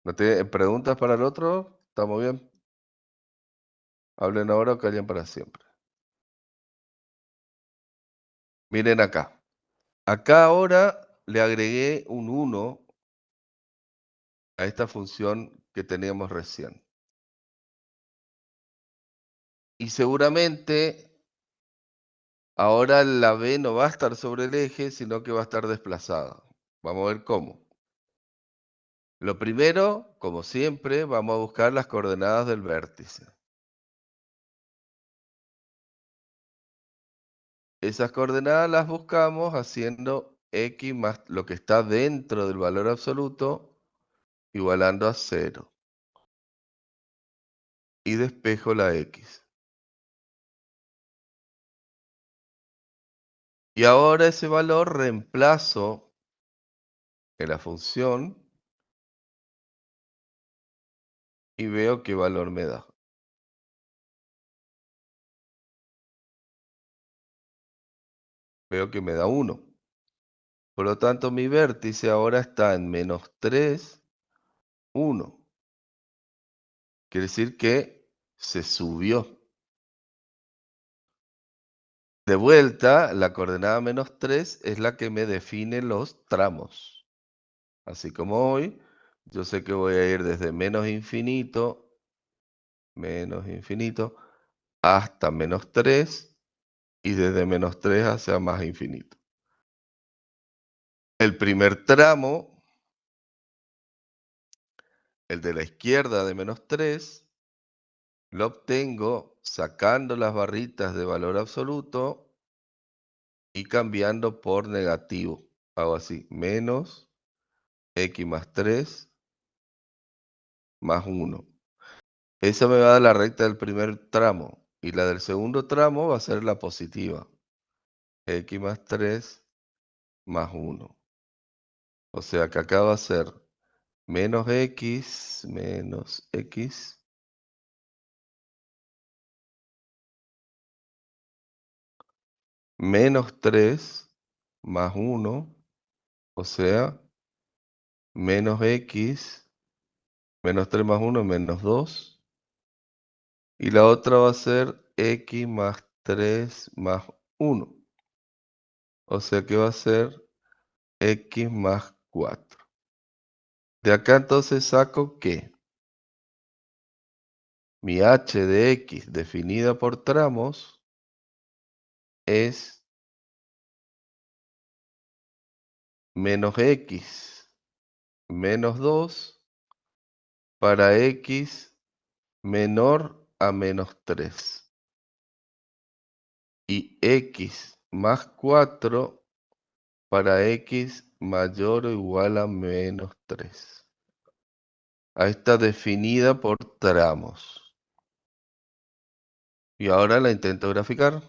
Speaker 1: ¿No tiene preguntas para el otro? ¿Estamos bien? Hablen ahora o callen para siempre. Miren acá. Acá ahora le agregué un 1 a esta función que teníamos recién. Y seguramente ahora la B no va a estar sobre el eje, sino que va a estar desplazada. Vamos a ver cómo. Lo primero, como siempre, vamos a buscar las coordenadas del vértice. Esas coordenadas las buscamos haciendo x más lo que está dentro del valor absoluto igualando a 0. Y despejo la x. Y ahora ese valor reemplazo en la función y veo qué valor me da. Veo que me da 1. Por lo tanto, mi vértice ahora está en -3, 1. Quiere decir que se subió. De vuelta, la coordenada -3 es la que me define los tramos. Así como hoy, yo sé que voy a ir desde menos infinito, hasta -3 y desde -3 hacia más infinito. El primer tramo, el de la izquierda de -3, lo obtengo sacando las barritas de valor absoluto y cambiando por negativo. Hago así, menos x más 3 más 1. Esa me va a dar la recta del primer tramo. Y la del segundo tramo va a ser la positiva. X más 3 más 1. O sea que acá va a ser menos x, menos 3 más 1. O sea, menos x, menos 3 más 1, menos 2. Y la otra va a ser x más 3 más 1. O sea que va a ser x más 4. De acá entonces saco que mi h de x definida por tramos es menos x menos 2 para x menor a menos 3. Y x más 4 para x mayor o igual a menos 3. Ahí está definida por tramos. Y ahora la intento graficar.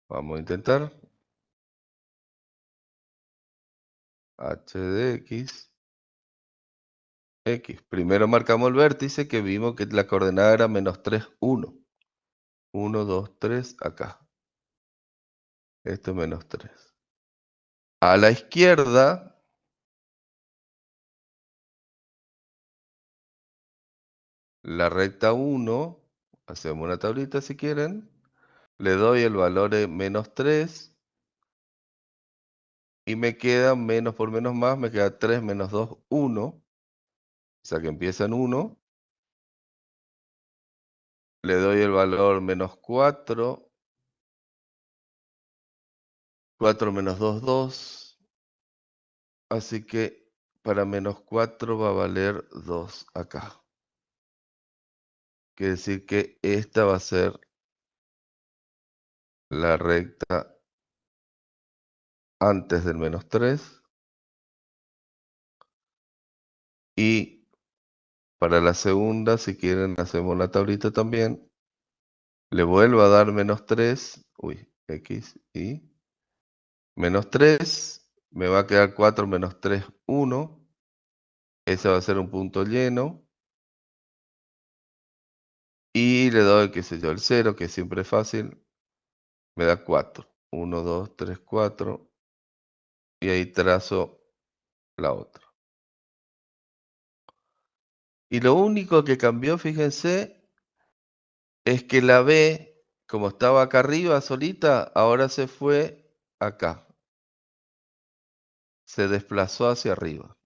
Speaker 1: Vamos a intentar. H de x. Primero marcamos el vértice que vimos que la coordenada era -3, 1. 1, 2, 3, acá. Esto es -3. A la izquierda, la recta 1, hacemos una tablita si quieren, le doy el valor de -3 y me queda menos por menos más, me queda 3 menos 2, 1. O sea que empieza en 1. Le doy el valor -4. 4 menos 2, 2. Así que para -4 va a valer 2 acá. Quiere decir que esta va a ser la recta antes del -3. Y para la segunda, si quieren, hacemos la tablita también. Le vuelvo a dar -3. Uy, x y -3. Me va a quedar 4 menos 3, 1. Ese va a ser un punto lleno. Y le doy, qué sé yo, el 0, que siempre es fácil. Me da 4. 1, 2, 3, 4. Y ahí trazo la otra. Y lo único que cambió, fíjense, es que la B, como estaba acá arriba solita, ahora se fue acá. Se desplazó hacia arriba.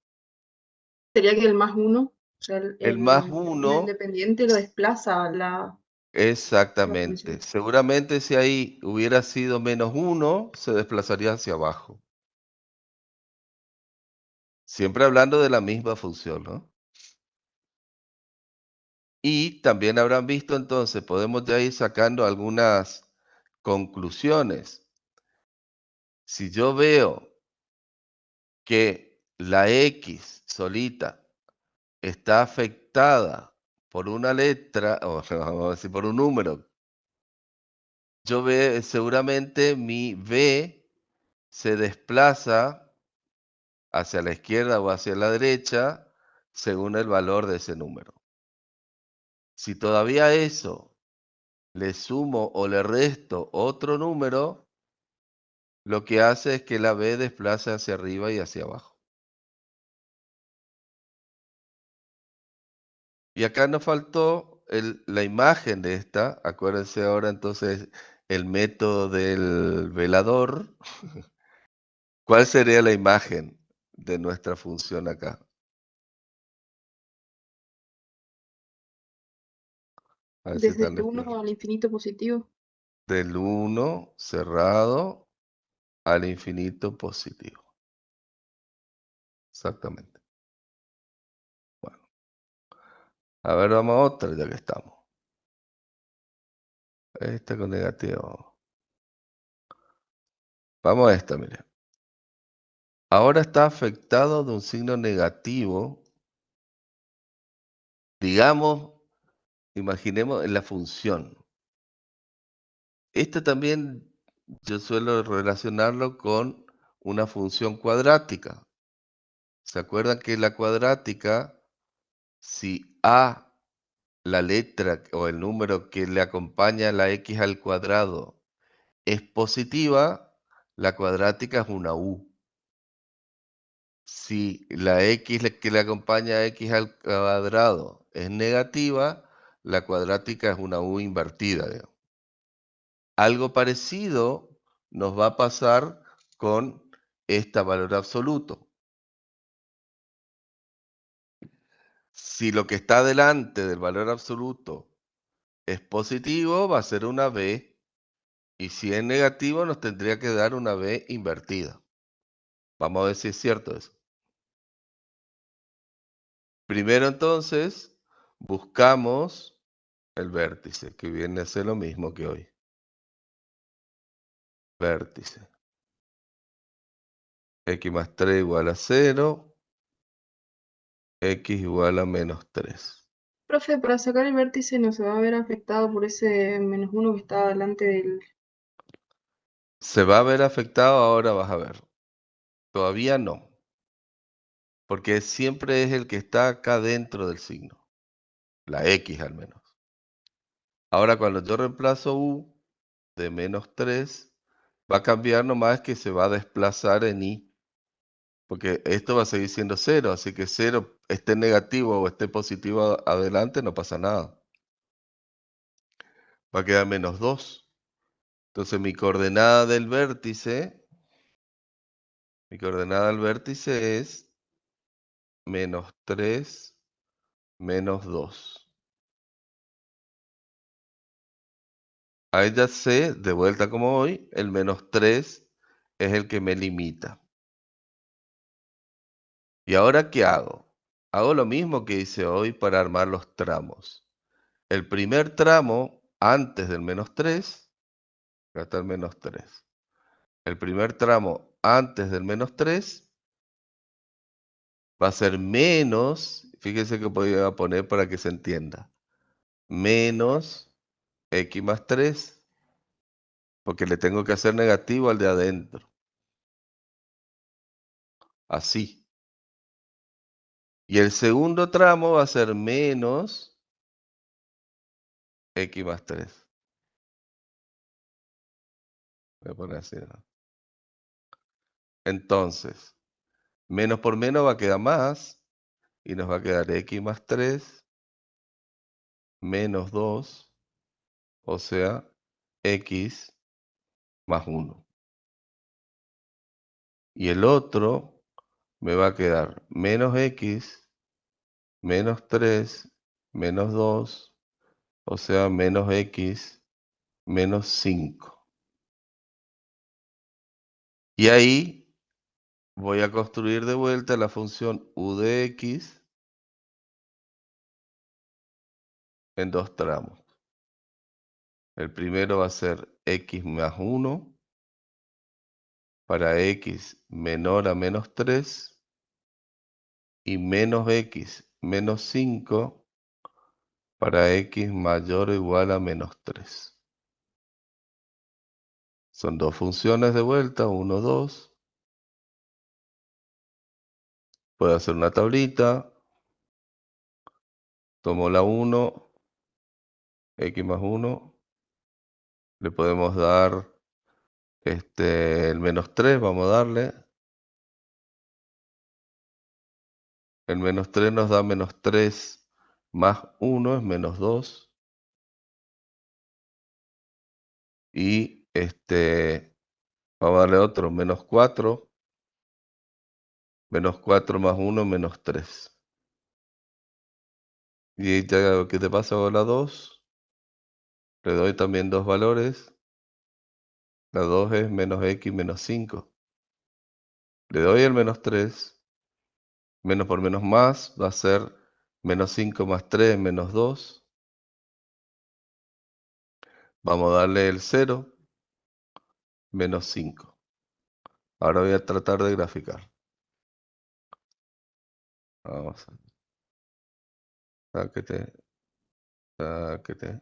Speaker 4: Sería que el más uno, o sea,
Speaker 1: El más
Speaker 4: el
Speaker 1: 1,
Speaker 4: independiente lo desplaza a la
Speaker 1: exactamente.
Speaker 4: función.
Speaker 1: Seguramente si ahí hubiera sido menos 1, se desplazaría hacia abajo. Siempre hablando de la misma función, ¿no? Y también habrán visto entonces, podemos ya ir sacando algunas conclusiones. Si yo veo que la X solita está afectada por una letra, o vamos a decir por un número, yo veo seguramente mi B se desplaza hacia la izquierda o hacia la derecha según el valor de ese número. Si todavía eso le sumo o le resto otro número, lo que hace es que la B desplace hacia arriba y hacia abajo. Y acá nos faltó la imagen de esta. Acuérdense ahora entonces el método del velador. ¿Cuál sería la imagen de nuestra función acá? A ver si
Speaker 4: Desde
Speaker 1: están
Speaker 4: el
Speaker 1: despiertos.
Speaker 4: 1 al infinito positivo.
Speaker 1: Del 1 cerrado al infinito positivo. Exactamente. Bueno, a ver, vamos a otra ya que estamos. Esta con negativo. Vamos a esta, mire. Ahora está afectado de un signo negativo. Digamos, imaginemos en la función. Esto también yo suelo relacionarlo con una función cuadrática. ¿Se acuerdan que la cuadrática, si A, la letra o el número que le acompaña a la x al cuadrado, es positiva, la cuadrática es una U. Si la x que le acompaña a x al cuadrado es negativa, la cuadrática es una U invertida, digamos. Algo parecido nos va a pasar con este valor absoluto. Si lo que está delante del valor absoluto es positivo, va a ser una B. Y si es negativo, nos tendría que dar una B invertida. Vamos a ver si es cierto eso. Primero entonces, buscamos el vértice, que viene a ser lo mismo que hoy. Vértice. X más 3 igual a 0. X igual a menos 3.
Speaker 4: Profe, para sacar el vértice no se va a ver afectado por ese menos uno que está delante del...
Speaker 1: ¿Se va a ver afectado? Ahora vas a ver. Todavía no. Porque siempre es el que está acá dentro del signo. La X al menos. Ahora cuando yo reemplazo U de menos 3, va a cambiar nomás que se va a desplazar en I. Porque esto va a seguir siendo 0. Así que 0 esté negativo o esté positivo adelante, no pasa nada. Va a quedar menos 2. Entonces mi coordenada del vértice es menos 3, menos 2. Ahí ya sé, de vuelta como hoy, el menos 3 es el que me limita. ¿Y ahora qué hago? Hago lo mismo que hice hoy para armar los tramos. El primer tramo, antes del menos 3, acá está el menos 3. El primer tramo antes del menos 3 va a ser menos, fíjense que podría poner para que se entienda, menos x más 3, porque le tengo que hacer negativo al de adentro. Así. Y el segundo tramo va a ser menos x más 3. Voy a poner así, ¿no? Entonces, menos por menos va a quedar más, y nos va a quedar x más 3 menos 2, o sea, x más 1. Y el otro me va a quedar menos x menos 3 menos 2, o sea, menos x menos 5. Y ahí voy a construir de vuelta la función u de x en dos tramos. El primero va a ser x más 1 para x menor a menos 3 y menos x menos 5 para x mayor o igual a menos 3. Son dos funciones de vuelta, 1, 2. Puedo hacer una tablita. Tomo la 1, x más 1. Le podemos dar el menos 3, vamos a darle. El menos 3 nos da menos 3 más 1 es menos 2. Y vamos a darle otro, menos 4. Menos 4 más 1, menos 3. Y ya que te pasa con la 2, le doy también dos valores. La 2 es menos x menos 5. Le doy el menos 3. Menos por menos más va a ser menos 5 más 3, menos 2. Vamos a darle el 0, menos 5. Ahora voy a tratar de graficar. Vamos a... Sáquete. Sáquete.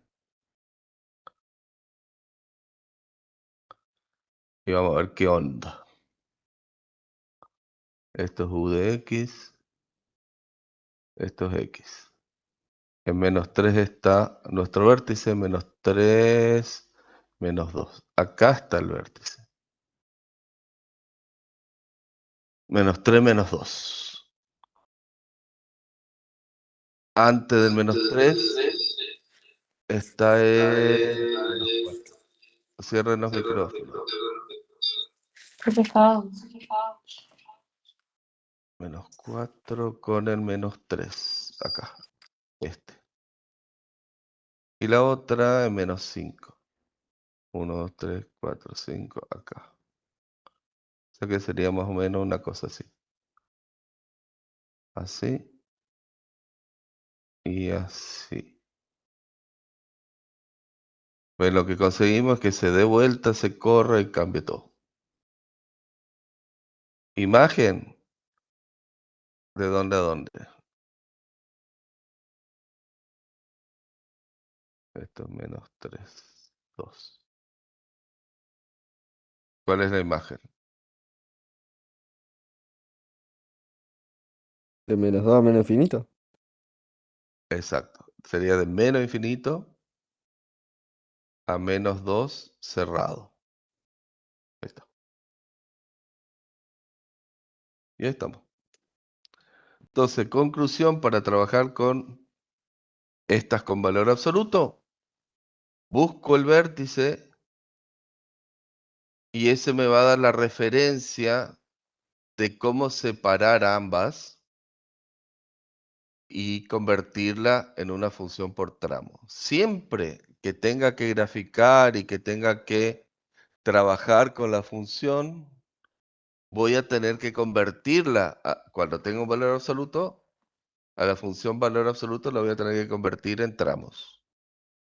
Speaker 1: Y vamos a ver qué onda. Esto es u de x. Esto es x. En menos 3 está nuestro vértice, menos 3, menos 2. Acá está el vértice. Menos 3, menos 2. Antes del menos 3 está el menos 4. Cierren los micrófonos.
Speaker 4: Qué pesado.
Speaker 1: Menos 4 con el menos 3. Acá. Y la otra es menos 5. 1, 2, 3, 4, 5. Acá. O sea que sería más o menos una cosa así. Así. Y así. Pues lo que conseguimos es que se dé vuelta, se corra y cambie todo. Imagen. ¿De dónde a dónde? Esto es menos 3, 2. ¿Cuál es la imagen?
Speaker 6: De menos 2 a menos infinito.
Speaker 1: Exacto. Sería de menos infinito a menos 2 cerrado. Ahí está. Y ahí estamos. Entonces, conclusión para trabajar con estas con valor absoluto. Busco el vértice y ese me va a dar la referencia de cómo separar ambas y convertirla en una función por tramo. Siempre que tenga que graficar y que tenga que trabajar con la función, voy a tener que convertirla, cuando tenga un valor absoluto, a la función valor absoluto la voy a tener que convertir en tramos,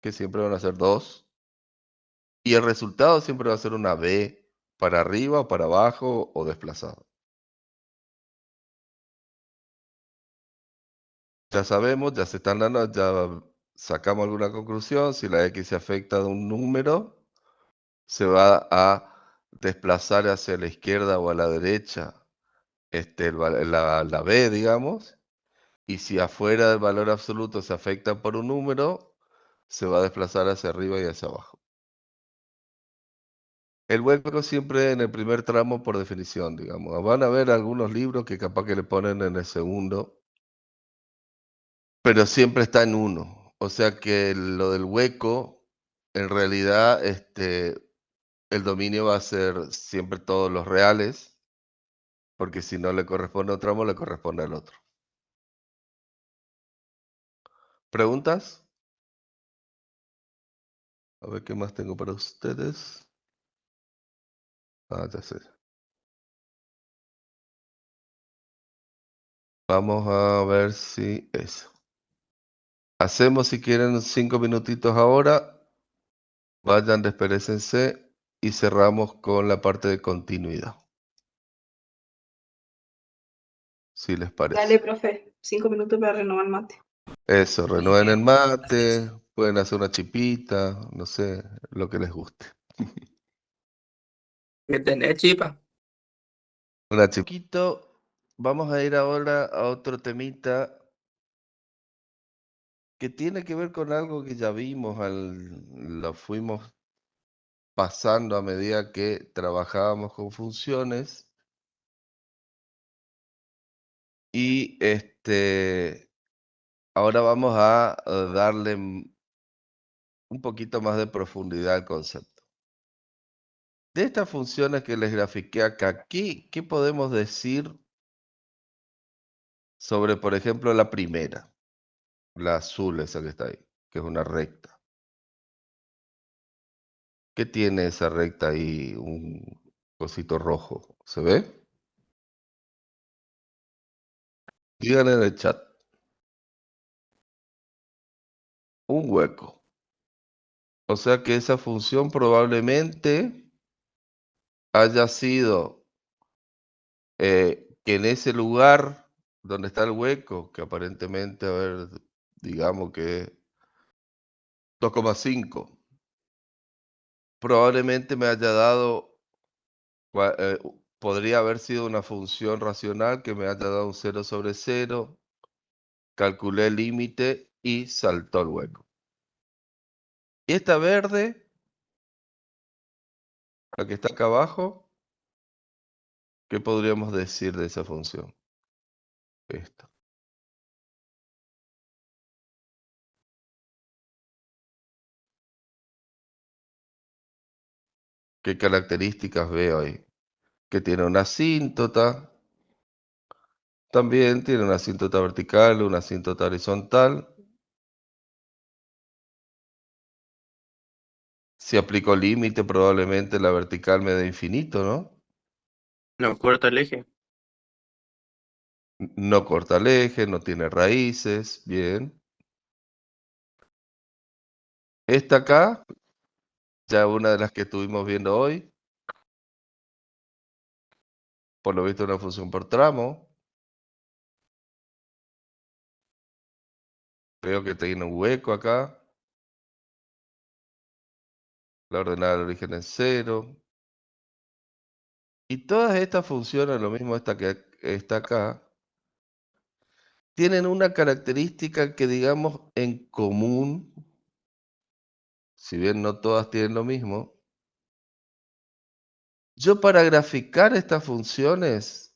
Speaker 1: que siempre van a ser 2. Y el resultado siempre va a ser una b para arriba o para abajo o desplazado. Ya sabemos, ya se están dando, ya sacamos alguna conclusión. Si la x se afecta de un número, se va a desplazar hacia la izquierda o a la derecha la b, digamos. y si afuera del valor absoluto se afecta por un número, se va a desplazar hacia arriba y hacia abajo. El hueco siempre en el primer tramo por definición, digamos. Van a ver algunos libros que capaz que le ponen en el segundo, pero siempre está en 1. O sea que lo del hueco, en realidad, el dominio va a ser siempre todos los reales, porque si no le corresponde a un tramo, le corresponde al otro. ¿Preguntas? A ver qué más tengo para ustedes. Ah, ya sé. Vamos a ver si eso. Hacemos si quieren 5 minutitos ahora. Vayan, despérense y cerramos con la parte de continuidad. Si les
Speaker 4: Dale,
Speaker 1: parece.
Speaker 4: profe, 5 minutos para renovar el mate.
Speaker 1: Eso, renueven el mate, pueden hacer una chipita, no sé, lo que les guste.
Speaker 5: ¿Qué tenés, chipa?
Speaker 1: Una chiquito. Vamos a ir ahora a otro temita que tiene que ver con algo que ya vimos, lo fuimos pasando a medida que trabajábamos con funciones. Y ahora vamos a darle un poquito más de profundidad al concepto. De estas funciones que les grafiqué acá, ¿qué podemos decir sobre, por ejemplo, la primera? La azul, esa que está ahí, que es una recta. ¿Qué tiene esa recta ahí? Un cosito rojo. ¿Se ve? Digan en el chat. Un hueco. O sea que esa función probablemente haya sido que en ese lugar donde está el hueco, que aparentemente, a ver, digamos que 2,5, probablemente me haya dado, podría haber sido una función racional que me haya dado un 0 sobre 0, calculé el límite y saltó el hueco. Y esta verde, la que está acá abajo, ¿qué podríamos decir de esa función? Esto. ¿Qué características veo ahí? Que tiene una asíntota, también tiene una asíntota vertical, una asíntota horizontal. Si aplico límite, probablemente la vertical me dé infinito, ¿no?
Speaker 5: No corta el eje.
Speaker 1: No corta el eje, no tiene raíces, bien. Esta acá, ya una de las que estuvimos viendo hoy, por lo visto una función por tramo. Veo que tiene un hueco acá. La ordenada del origen es 0. Y todas estas funciones, lo mismo esta que está acá, tienen una característica que digamos en común, si bien no todas tienen lo mismo. Yo para graficar estas funciones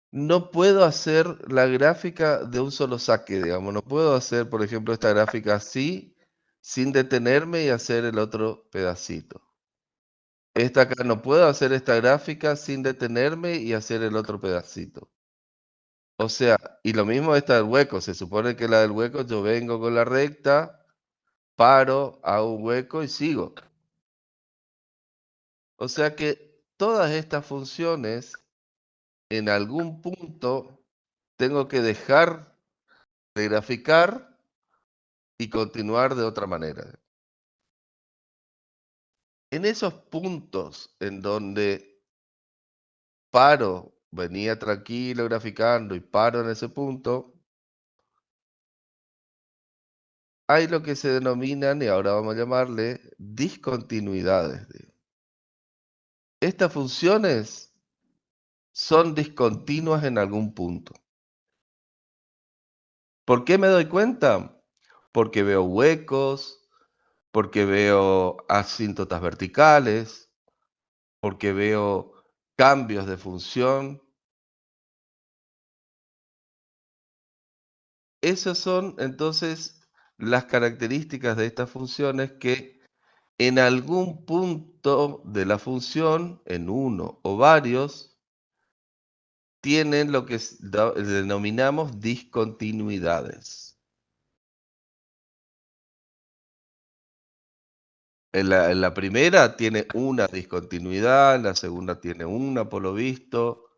Speaker 1: no puedo hacer la gráfica de un solo saque, digamos. No puedo hacer, por ejemplo, esta gráfica así, sin detenerme y hacer el otro pedacito. Esta acá no puedo hacer esta gráfica sin detenerme y hacer el otro pedacito. O sea, y lo mismo esta del hueco. Se supone que la del hueco yo vengo con la recta, paro, hago un hueco y sigo. O sea que todas estas funciones, en algún punto, tengo que dejar de graficar y continuar de otra manera. En esos puntos en donde paro, venía tranquilo graficando y paro en ese punto, hay lo que se denominan, y ahora vamos a llamarle, discontinuidades. Estas funciones son discontinuas en algún punto. ¿Por qué me doy cuenta? Porque veo huecos, porque veo asíntotas verticales, porque veo cambios de función. Esas son entonces las características de estas funciones que en algún punto de la función, en uno o varios, tienen lo que denominamos discontinuidades. En la primera tiene una discontinuidad, en la segunda tiene una por lo visto,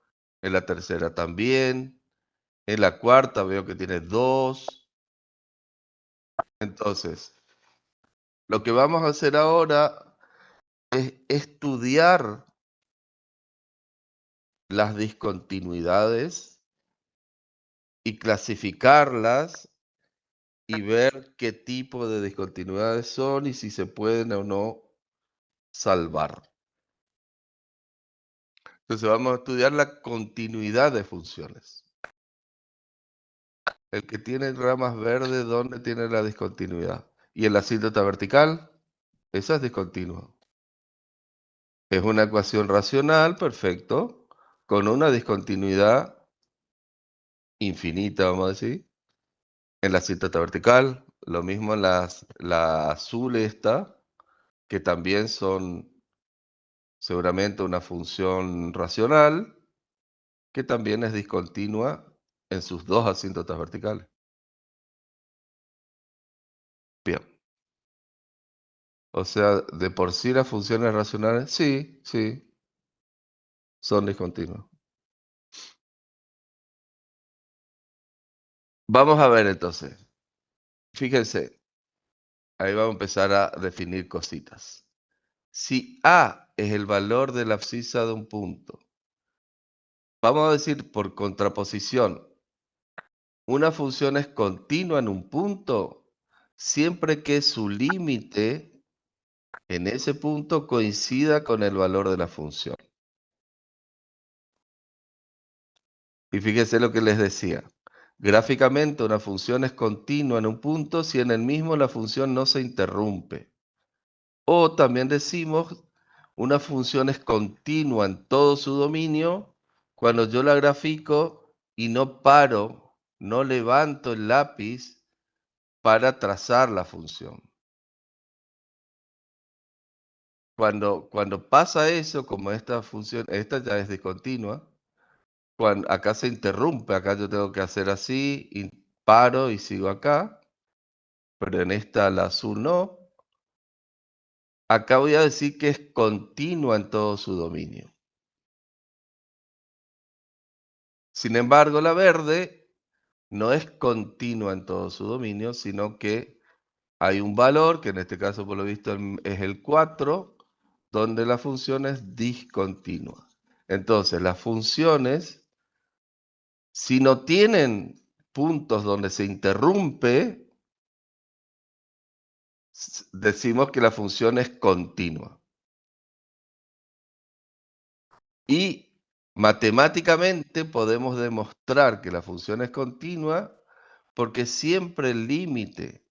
Speaker 1: en la tercera también, en la cuarta veo que tiene dos. Entonces, lo que vamos a hacer ahora es estudiar las discontinuidades y clasificarlas y ver qué tipo de discontinuidades son y si se pueden o no salvar. Entonces vamos a estudiar la continuidad de funciones. El que tiene ramas verdes, ¿dónde tiene la discontinuidad? Y en la asíntota vertical, esa es discontinua. Es una ecuación racional, perfecto, con una discontinuidad infinita, vamos a decir. En la asíntota vertical, lo mismo en la azul esta, que también son seguramente una función racional, que también es discontinua en sus dos asíntotas verticales. Bien. O sea, de por sí las funciones racionales, sí, son discontinuas. Vamos a ver entonces. Fíjense, ahí vamos a empezar a definir cositas. Si A es el valor de la abscisa de un punto, vamos a decir por contraposición, una función es continua en un punto siempre que su límite en ese punto coincida con el valor de la función. Y fíjense lo que les decía. Gráficamente una función es continua en un punto si en el mismo la función no se interrumpe. O también decimos, una función es continua en todo su dominio cuando yo la grafico y no paro, no levanto el lápiz para trazar la función. Cuando pasa eso, como esta función, esta ya es discontinua, acá se interrumpe, acá yo tengo que hacer así, y paro y sigo acá, pero en esta la azul no. Acá voy a decir que es continua en todo su dominio. Sin embargo, la verde no es continua en todo su dominio, sino que hay un valor, que en este caso por lo visto es el 4, donde la función es discontinua. Entonces, las funciones, si no tienen puntos donde se interrumpe, decimos que la función es continua. Y matemáticamente podemos demostrar que la función es continua porque siempre el límite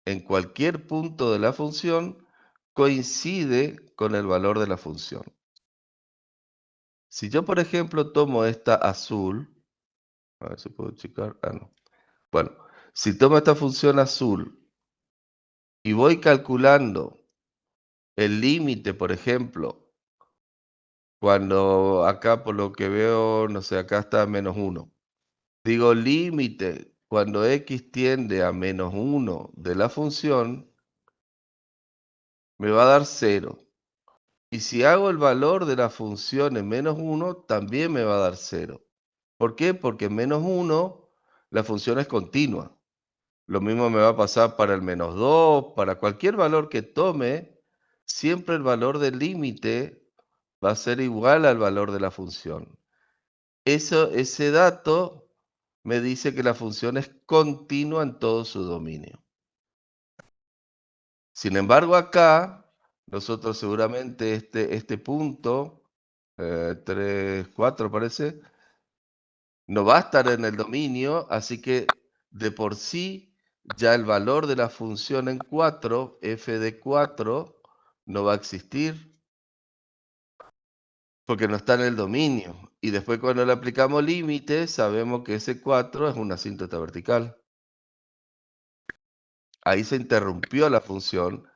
Speaker 1: en cualquier punto de la función coincide con el valor de la función. Si yo, por ejemplo, tomo esta azul, a ver si puedo checar, no. Bueno, si tomo esta función azul y voy calculando el límite, por ejemplo, cuando acá por lo que veo, no sé, acá está -1. Digo límite, cuando x tiende a -1 de la función, me va a dar 0. Y si hago el valor de la función en -1, también me va a dar 0. ¿Por qué? Porque en -1 la función es continua. Lo mismo me va a pasar para el -2, para cualquier valor que tome, siempre el valor del límite va a ser igual al valor de la función. Ese dato me dice que la función es continua en todo su dominio. Sin embargo, acá, nosotros seguramente este punto, 3, 4 parece, no va a estar en el dominio, así que de por sí, ya el valor de la función en 4, f de 4, no va a existir, porque no está en el dominio. Y después cuando le aplicamos límite, sabemos que ese 4 es una asíntota vertical. Ahí se interrumpió la función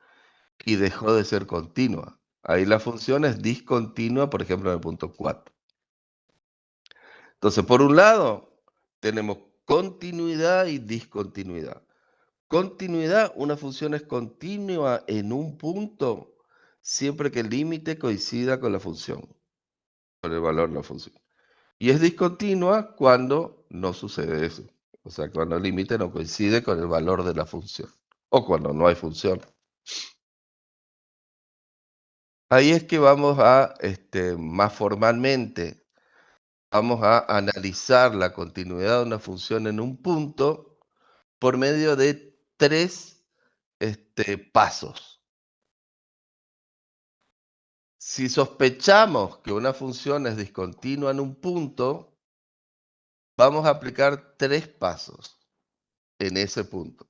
Speaker 1: y dejó de ser continua. Ahí la función es discontinua, por ejemplo, en el punto 4. Entonces, por un lado, tenemos continuidad y discontinuidad. Continuidad, una función es continua en un punto siempre que el límite coincida con la función, con el valor de la función. Y es discontinua cuando no sucede eso. O sea, cuando el límite no coincide con el valor de la función. O cuando no hay función. Ahí es que vamos a, más formalmente, vamos a analizar la continuidad de una función en un punto por medio de 3 pasos. Si sospechamos que una función es discontinua en un punto, vamos a aplicar 3 pasos en ese punto.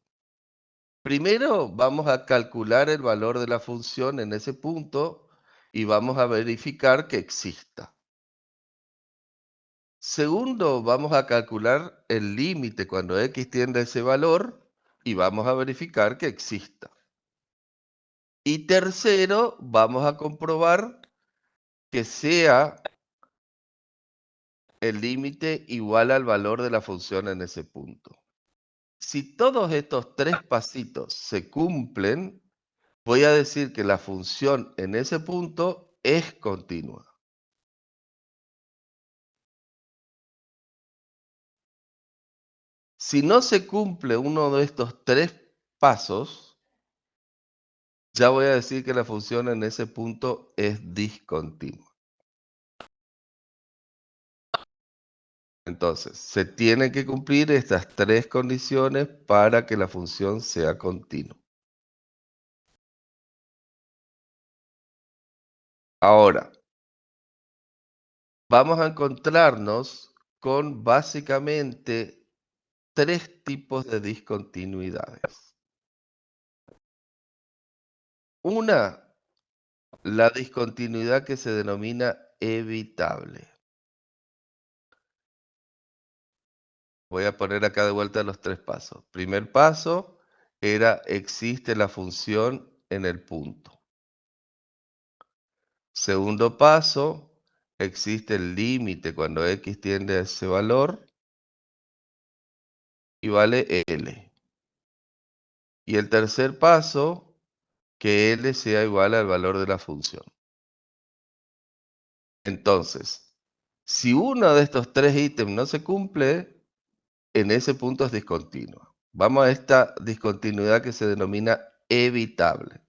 Speaker 1: Primero, vamos a calcular el valor de la función en ese punto y vamos a verificar que exista. Segundo, vamos a calcular el límite cuando x tiende a ese valor y vamos a verificar que exista. Y tercero, vamos a comprobar que sea el límite igual al valor de la función en ese punto. Si todos estos 3 pasitos se cumplen, voy a decir que la función en ese punto es continua. Si no se cumple uno de estos 3 pasos, ya voy a decir que la función en ese punto es discontinua. Entonces, se tienen que cumplir estas 3 condiciones para que la función sea continua. Ahora, vamos a encontrarnos con básicamente 3 tipos de discontinuidades. Una, la discontinuidad que se denomina evitable. Voy a poner acá de vuelta los 3 pasos. Primer paso era existe la función en el punto. Segundo paso, existe el límite cuando x tiende a ese valor y vale L. Y el tercer paso, que L sea igual al valor de la función. Entonces, si uno de estos 3 ítems no se cumple, en ese punto es discontinua. Vamos a esta discontinuidad que se denomina evitable.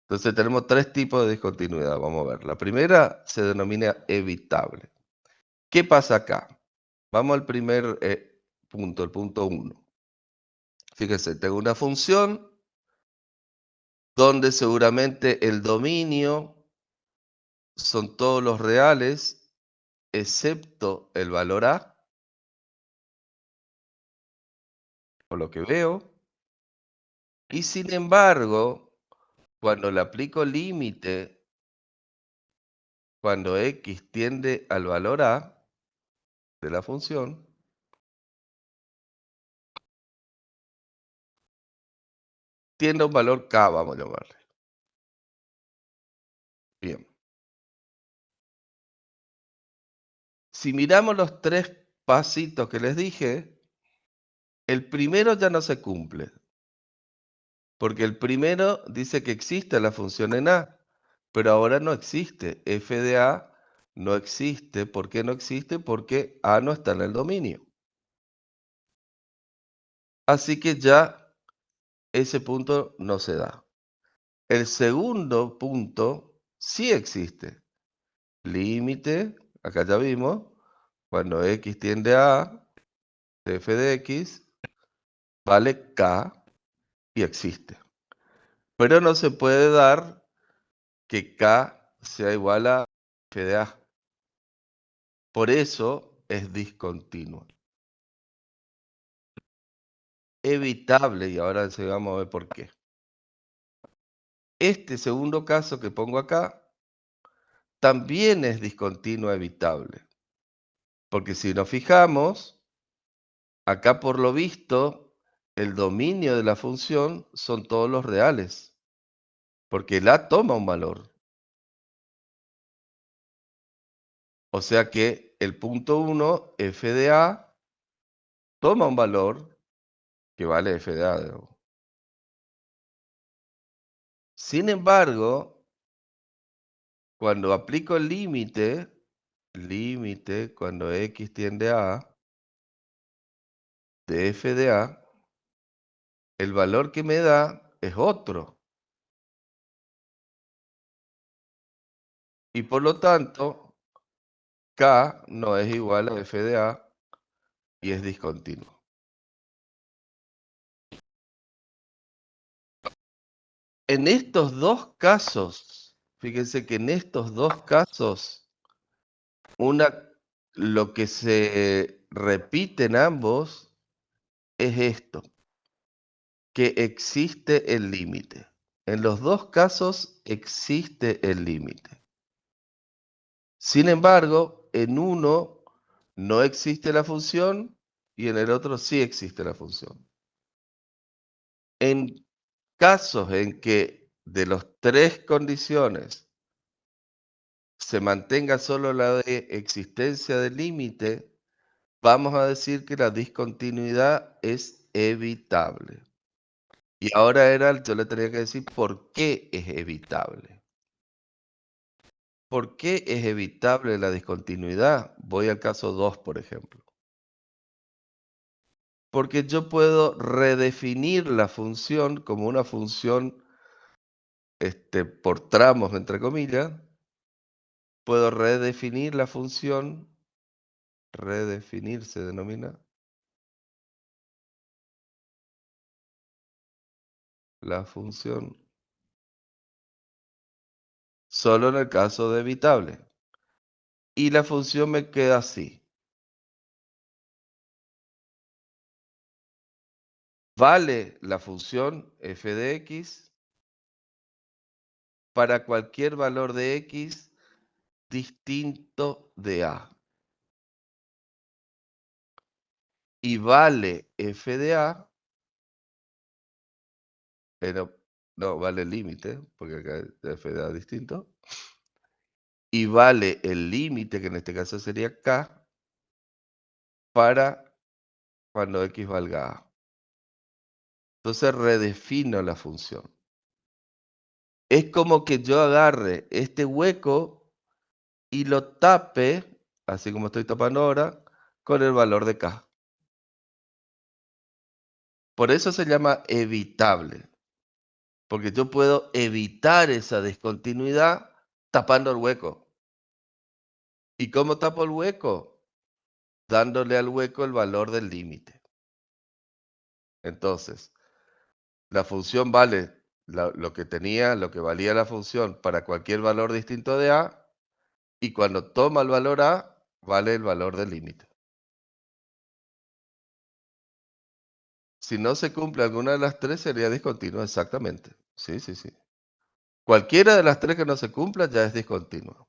Speaker 1: Entonces tenemos 3 tipos de discontinuidad. Vamos a ver. La primera se denomina evitable. ¿Qué pasa acá? Vamos al primer punto, el punto 1. Fíjense, tengo una función donde seguramente el dominio son todos los reales, excepto el valor a, por lo que veo. Y sin embargo, cuando le aplico límite, cuando x tiende al valor a de la función, tiende a un valor k, vamos a llamarle. Bien. Si miramos los 3 pasitos que les dije, el primero ya no se cumple. Porque el primero dice que existe la función en A, pero ahora no existe. F de A no existe. ¿Por qué no existe? Porque A no está en el dominio. Así que ya ese punto no se da. El segundo punto sí existe. Límite, acá ya vimos, cuando x tiende a A, f de x vale k y existe. Pero no se puede dar que k sea igual a f de A. Por eso es discontinua. evitable, y ahora vamos a ver por qué. Este segundo caso que pongo acá también es discontinuo evitable. Porque si nos fijamos, acá por lo visto, el dominio de la función son todos los reales. Porque el A toma un valor. O sea que el punto 1, f de A, toma un valor que vale f de A. Digamos. Sin embargo, cuando aplico el límite, cuando x tiende a A, de f de A, el valor que me da es otro. Y por lo tanto, K no es igual a f de A y es discontinuo. En estos dos casos, fíjense que en estos dos casos, lo que se repite en ambos es esto, que existe el límite. En los dos casos existe el límite. Sin embargo, en uno no existe la función y en el otro sí existe la función. En casos en que de las tres condiciones se mantenga solo la de existencia del límite, vamos a decir que la discontinuidad es evitable. Y ahora yo le tenía que decir por qué es evitable. ¿Por qué es evitable la discontinuidad? Voy al caso 2, por ejemplo. Porque yo puedo redefinir la función como una función por tramos, entre comillas. Puedo redefinir la función, redefinir se denomina, la función, solo en el caso de evitable. Y la función me queda así. Vale la función f de x para cualquier valor de x distinto de a. Y vale f de a, no vale el límite, porque acá es f de a distinto. Y vale el límite, que en este caso sería k, para cuando x valga a. Entonces redefino la función. Es como que yo agarre este hueco y lo tape, así como estoy tapando ahora, con el valor de k. Por eso se llama evitable. Porque yo puedo evitar esa discontinuidad tapando el hueco. ¿Y cómo tapo el hueco? Dándole al hueco el valor del límite. Entonces, la función vale lo que valía la función para cualquier valor distinto de a, y cuando toma el valor a, vale el valor del límite. Si no se cumple alguna de las tres, sería discontinua, exactamente. Sí, sí, sí. Cualquiera de las tres que no se cumpla ya es discontinua.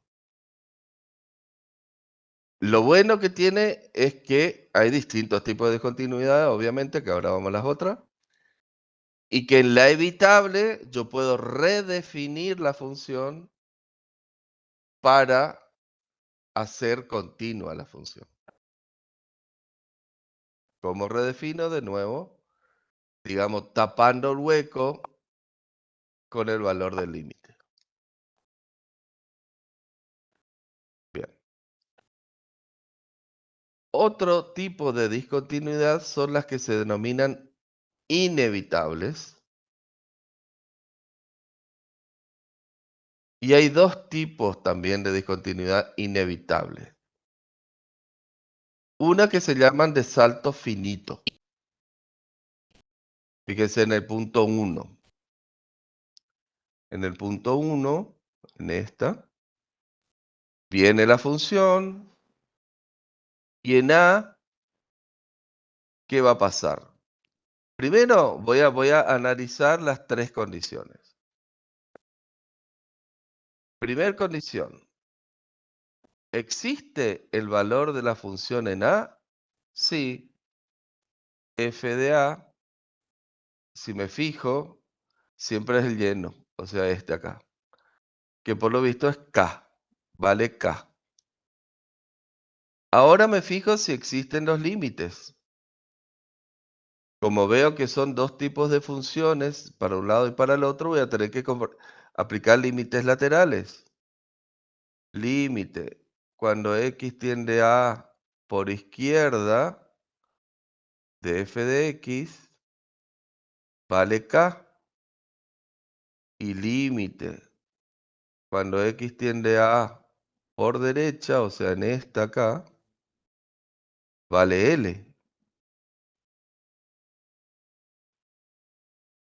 Speaker 1: Lo bueno que tiene es que hay distintos tipos de discontinuidad, obviamente, que ahora vamos a las otras. Y que en la evitable yo puedo redefinir la función para hacer continua la función. ¿Cómo redefino? De nuevo, digamos, tapando el hueco con el valor del límite. Bien. Otro tipo de discontinuidad son las que se denominan inevitables. Y hay dos tipos también de discontinuidad inevitable. Una que se llaman de salto finito. Fíjense en el punto 1. En el punto 1, en esta, viene la función y en A, ¿qué va a pasar? Primero voy a analizar las tres condiciones. Primer condición. ¿Existe el valor de la función en A? Sí. F de A, si me fijo, siempre es el lleno, o sea, este acá. Que por lo visto es K, vale K. Ahora me fijo si existen los límites. Como veo que son dos tipos de funciones, para un lado y para el otro, voy a tener que aplicar límites laterales. Límite, cuando x tiende a por izquierda de f de x, vale k. Y límite, cuando x tiende a por derecha, o sea, en esta acá, vale L.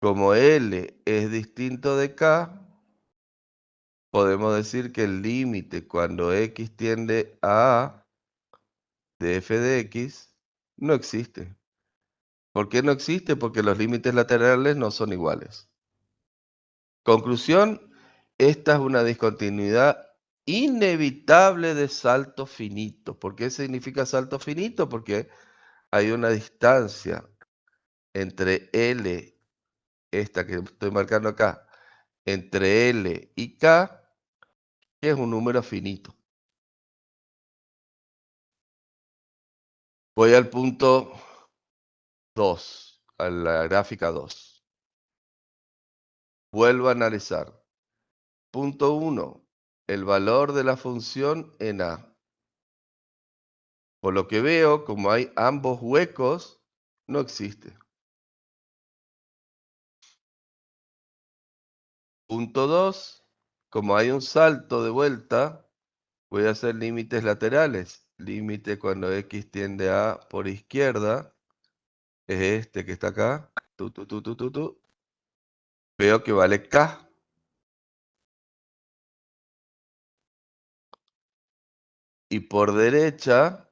Speaker 1: Como L es distinto de K, podemos decir que el límite cuando x tiende a A de f de x no existe. ¿Por qué no existe? Porque los límites laterales no son iguales. Conclusión, esta es una discontinuidad inevitable de salto finito. ¿Por qué significa salto finito? Porque hay una distancia entre L, esta que estoy marcando acá, entre L y K, que es un número finito. Voy al punto 2, a la gráfica 2. Vuelvo a analizar. Punto 1, el valor de la función en A. Por lo que veo, como hay ambos huecos, no existe. Punto 2, como hay un salto de vuelta, voy a hacer límites laterales. Límite cuando x tiende a por izquierda, es este que está acá. Veo que vale k. Y por derecha,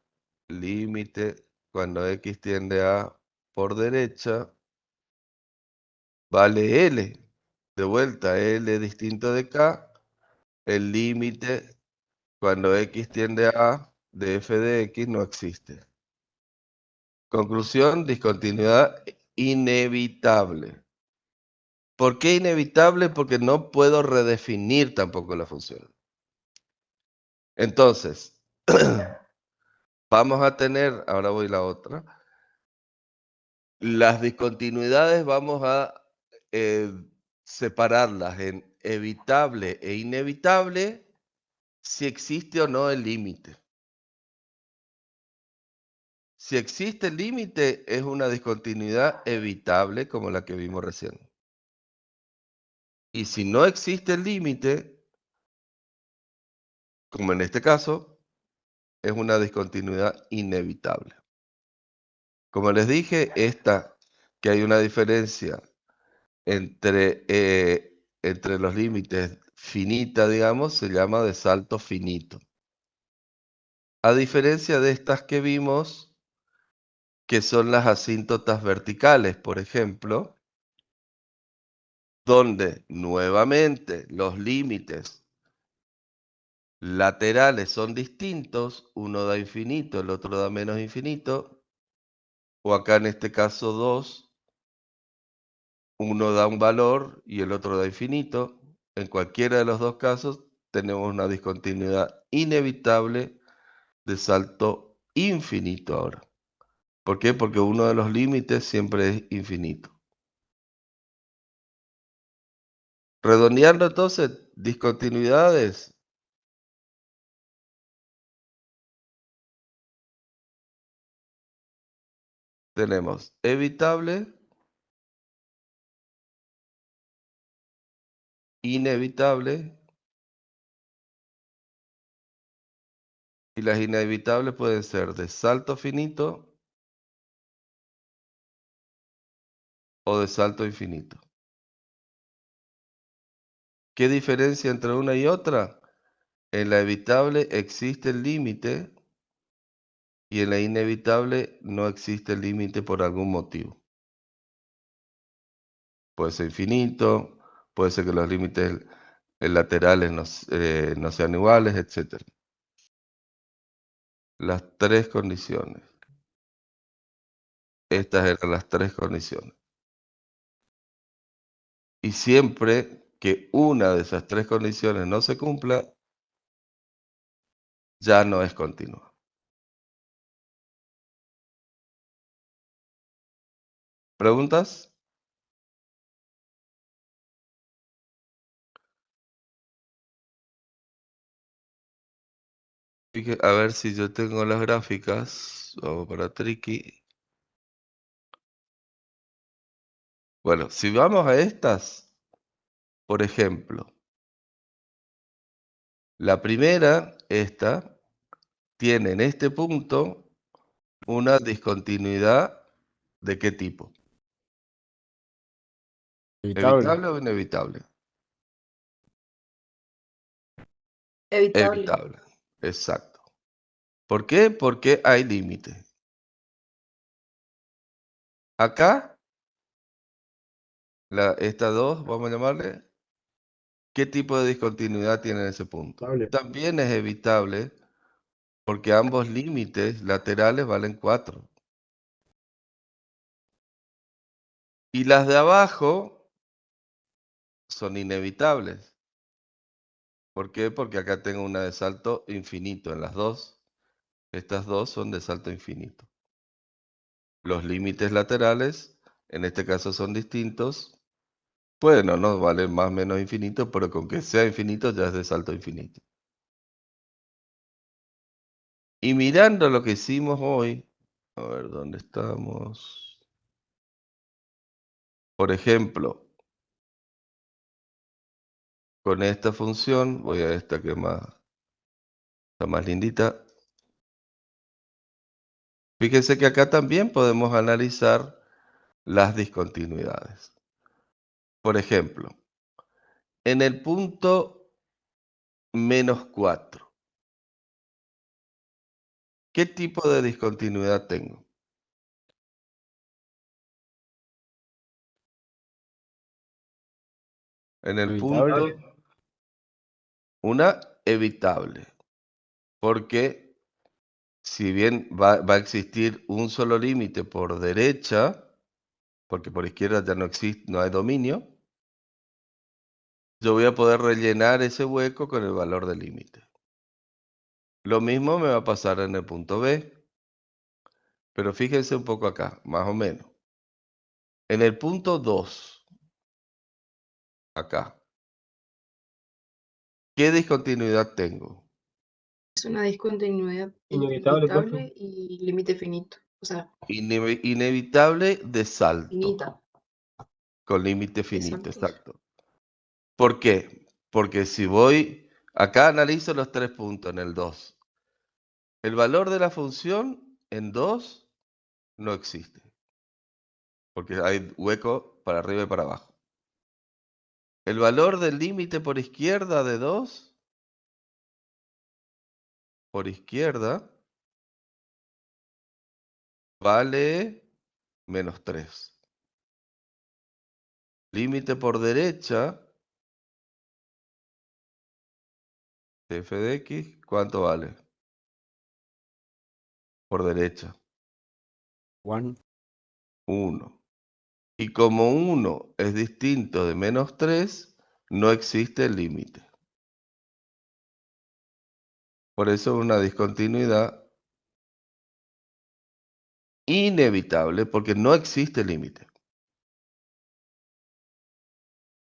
Speaker 1: límite cuando x tiende a por derecha, vale L. De vuelta, L distinto de K. El límite cuando x tiende a de f de x no existe. Conclusión, discontinuidad inevitable. ¿Por qué inevitable? Porque no puedo redefinir tampoco la función. Entonces, vamos a tener, ahora voy a la otra, las discontinuidades vamos a separarlas en evitable e inevitable si existe o no el límite. Si existe el límite es una discontinuidad evitable como la que vimos recién. Y si no existe el límite, como en este caso, es una discontinuidad inevitable. Como les dije, que hay una diferencia entre los límites finita, digamos, se llama de salto finito. A diferencia de estas que vimos, que son las asíntotas verticales, por ejemplo, donde nuevamente los límites laterales son distintos, uno da infinito, el otro da menos infinito, o acá en este caso 2, uno da un valor y el otro da infinito. En cualquiera de los dos casos tenemos una discontinuidad inevitable de salto infinito ahora. ¿Por qué? Porque uno de los límites siempre es infinito. Redondeando entonces, discontinuidades. Tenemos evitable, inevitable, y las inevitables pueden ser de salto finito o de salto infinito. ¿Qué diferencia entre una y otra? En la evitable existe el límite y en la inevitable no existe el límite por algún motivo. puede ser infinito, puede ser que los límites laterales no sean iguales, etc. Las tres condiciones. Estas eran las tres condiciones. Y siempre que una de esas tres condiciones no se cumpla, ya no es continua. ¿Preguntas? A ver si yo tengo las gráficas. Vamos para Tricky. Bueno, si vamos a estas, por ejemplo, la primera, esta, tiene en este punto una discontinuidad ¿de qué tipo?
Speaker 6: Evitable.
Speaker 1: ¿Evitable o inevitable?
Speaker 4: Evitable.
Speaker 1: Evitable, exacto. ¿Por qué? Porque hay límite. Acá, estas dos, vamos a llamarle, ¿qué tipo de discontinuidad tiene ese punto?
Speaker 6: Evitable.
Speaker 1: También es evitable porque ambos límites laterales valen 4. Y las de abajo son inevitables. ¿Por qué? Porque acá tengo una de salto infinito en las dos. Estas dos son de salto infinito. Los límites laterales, en este caso, son distintos. Bueno, no valen más o menos infinito, pero con que sea infinito ya es de salto infinito. Y mirando lo que hicimos hoy, a ver dónde estamos. Por ejemplo, con esta función, voy a esta que está más lindita. Fíjense que acá también podemos analizar las discontinuidades. Por ejemplo, en el punto -4, ¿qué tipo de discontinuidad tengo? En el
Speaker 6: Evitable.
Speaker 1: punto, una evitable, porque si bien va a existir un solo límite por derecha, porque por izquierda ya no existe, no hay dominio, yo voy a poder rellenar ese hueco con el valor del límite. Lo mismo me va a pasar en el punto B, pero fíjense un poco acá, más o menos. En el punto 2, acá, ¿qué discontinuidad tengo?
Speaker 4: Es una discontinuidad
Speaker 7: Inevitable, profe.
Speaker 4: inevitable y límite finito. O sea,
Speaker 1: Inevitable de salto,
Speaker 4: finita.
Speaker 1: con límite finito,
Speaker 4: Exacto.
Speaker 1: exacto. ¿Por qué? Porque si voy, acá analizo los 3 puntos en el 2. El valor de la función en 2 no existe, porque hay hueco para arriba y para abajo. El valor del límite por izquierda de 2, por izquierda, vale -3. Límite por derecha, f de x, ¿cuánto vale? Por derecha,
Speaker 6: One.
Speaker 1: 1. Y como 1 es distinto de -3, no existe el límite. Por eso es una discontinuidad inevitable, porque no existe límite.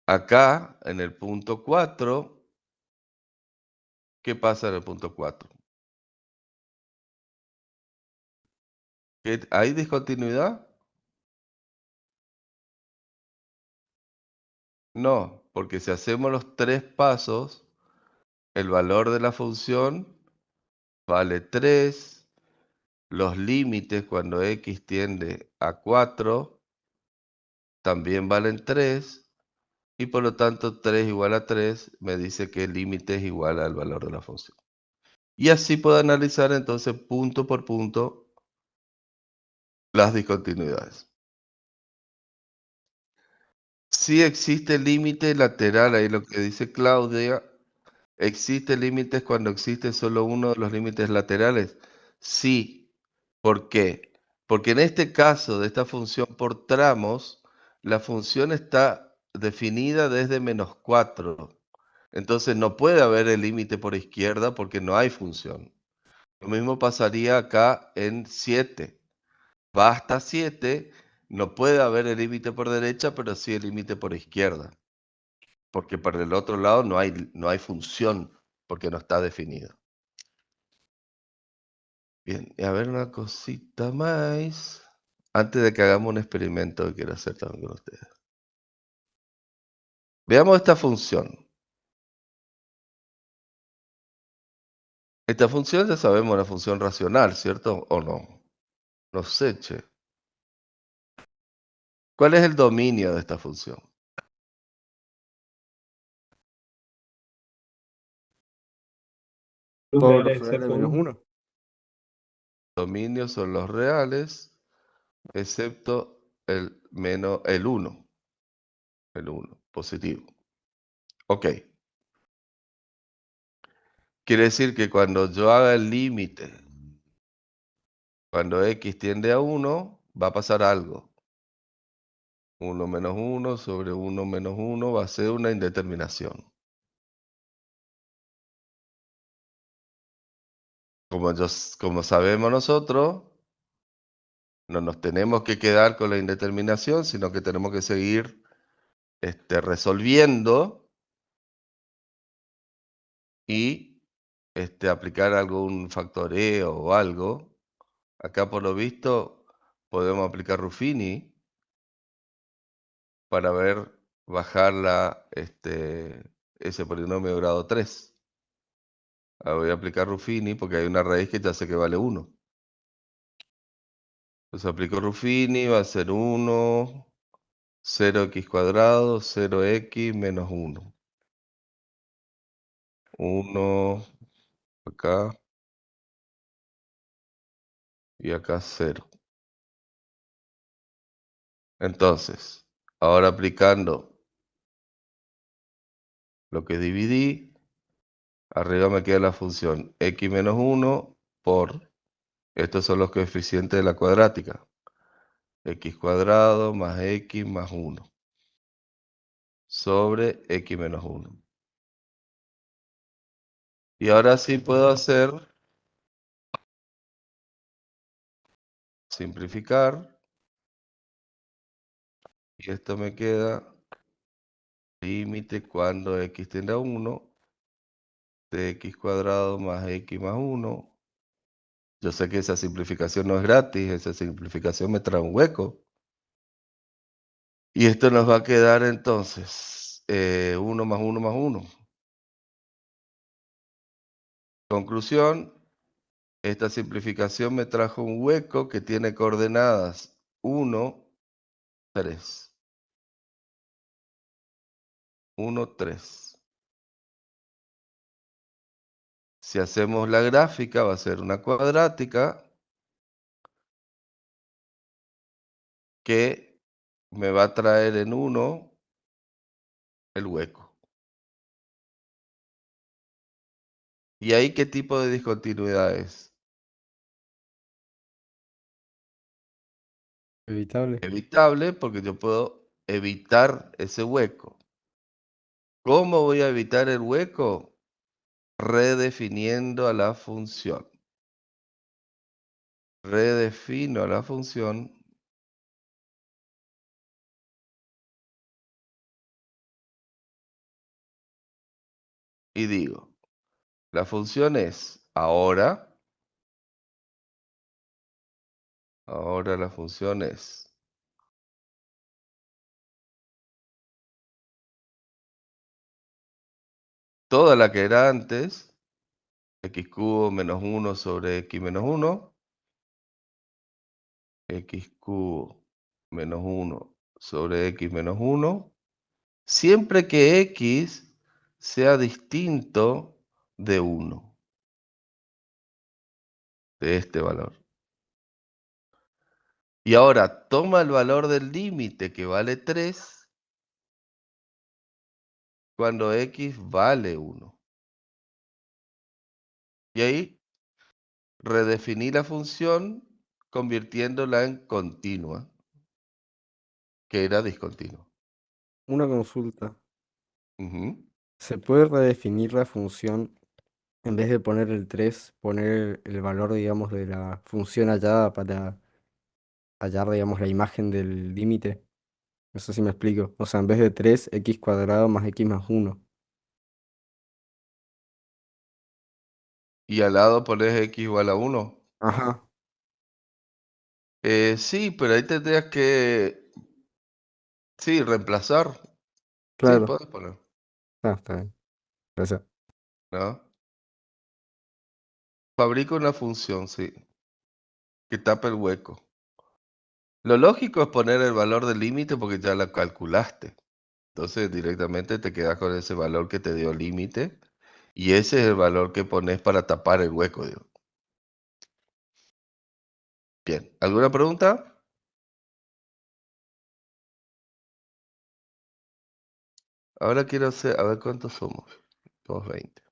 Speaker 1: Acá, en el punto 4, ¿qué pasa en el punto 4? ¿Hay discontinuidad? No, porque si hacemos los 3 pasos, el valor de la función vale 3, los límites cuando x tiende a 4 también valen 3, y por lo tanto 3 igual a 3 me dice que el límite es igual al valor de la función. Y así puedo analizar entonces punto por punto las discontinuidades. Sí existe límite lateral, ahí lo que dice Claudia. ¿Existe límites cuando existe solo uno de los límites laterales? Sí. ¿Por qué? Porque en este caso de esta función por tramos, la función está definida desde -4. Entonces no puede haber el límite por izquierda porque no hay función. Lo mismo pasaría acá en 7. Va hasta 7, no puede haber el límite por derecha, pero sí el límite por izquierda. Porque para el otro lado no hay función, porque no está definido. Bien, y a ver una cosita más. Antes de que hagamos un experimento que quiero hacer también con ustedes. Veamos esta función. Esta función ya sabemos, la función racional, ¿cierto? ¿O no? No sé, che. ¿Cuál es el dominio de esta función?
Speaker 6: Por los reales menos 1.
Speaker 1: Dominios son los reales, excepto el 1. El 1, positivo. Ok. Quiere decir que cuando yo haga el límite, cuando x tiende a 1, va a pasar algo. 1 menos 1 sobre 1 menos 1 va a ser una indeterminación. Como sabemos nosotros, no nos tenemos que quedar con la indeterminación, sino que tenemos que seguir resolviendo y aplicar algún factoreo o algo. Acá por lo visto podemos aplicar Ruffini para bajar ese polinomio de grado 3. Ahora voy a aplicar Ruffini porque hay una raíz que ya sé que vale 1. Entonces aplico Ruffini, va a ser 1, 0x cuadrado, 0x menos 1. 1 acá y acá 0. Entonces, ahora aplicando lo que dividí, arriba me queda la función x menos 1 por, estos son los coeficientes de la cuadrática, x cuadrado más x más 1 sobre x menos 1. Y ahora sí puedo hacer simplificar, y esto me queda límite cuando x tiende a 1 de x cuadrado más x más 1. Yo sé que esa simplificación no es gratis, esa simplificación me trae un hueco. Y esto nos va a quedar entonces 1 más 1 más 1. Conclusión, esta simplificación me trajo un hueco que tiene coordenadas 1, 3. 1, 3. Si hacemos la gráfica va a ser una cuadrática que me va a traer en 1 el hueco. ¿Y ahí qué tipo de discontinuidad es?
Speaker 6: Evitable.
Speaker 1: Evitable porque yo puedo evitar ese hueco. ¿Cómo voy a evitar el hueco? Redefiniendo a la función. Redefino a la función y digo, la función es ahora la función es toda la que era antes, x cubo menos 1 sobre x menos 1, x cubo menos 1 sobre x menos 1, siempre que x sea distinto de 1, de este valor. Y ahora toma el valor del límite que vale 3 cuando x vale 1. Y ahí redefiní la función convirtiéndola en continua, que era discontinua.
Speaker 6: Una consulta.
Speaker 1: Ujú.
Speaker 6: ¿Se puede redefinir la función en vez de poner el 3 poner el valor, digamos, de la función hallada para hallar, digamos, la imagen del límite? No sé si me explico. O sea, en vez de 3 x cuadrado más x más 1.
Speaker 1: Y al lado pones x igual a 1.
Speaker 6: Ajá,
Speaker 1: Sí, pero ahí tendrías que, sí, reemplazar. Sí,
Speaker 6: claro.
Speaker 1: puedes poner,
Speaker 6: Ah, está bien. Gracias.
Speaker 1: ¿no? Fabrica una función, sí, que tape el hueco. Lo lógico es poner el valor del límite porque ya la calculaste. Entonces directamente te quedas con ese valor que te dio límite y ese es el valor que pones para tapar el hueco, digo. Bien, ¿alguna pregunta? Ahora quiero hacer, a ver cuántos somos. Somos 20.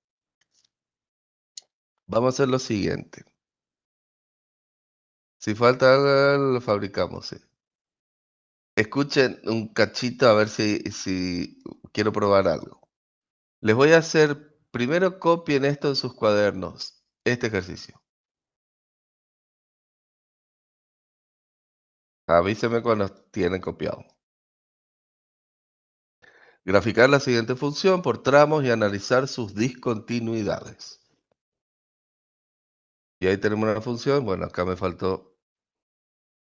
Speaker 1: Vamos a hacer lo siguiente. Si falta algo, lo fabricamos, sí. Escuchen un cachito a ver si quiero probar algo. Les voy a hacer, primero copien esto en sus cuadernos, este ejercicio. Avísenme cuando tienen copiado. Graficar la siguiente función por tramos y analizar sus discontinuidades. Y ahí tenemos una función. Bueno, acá me faltó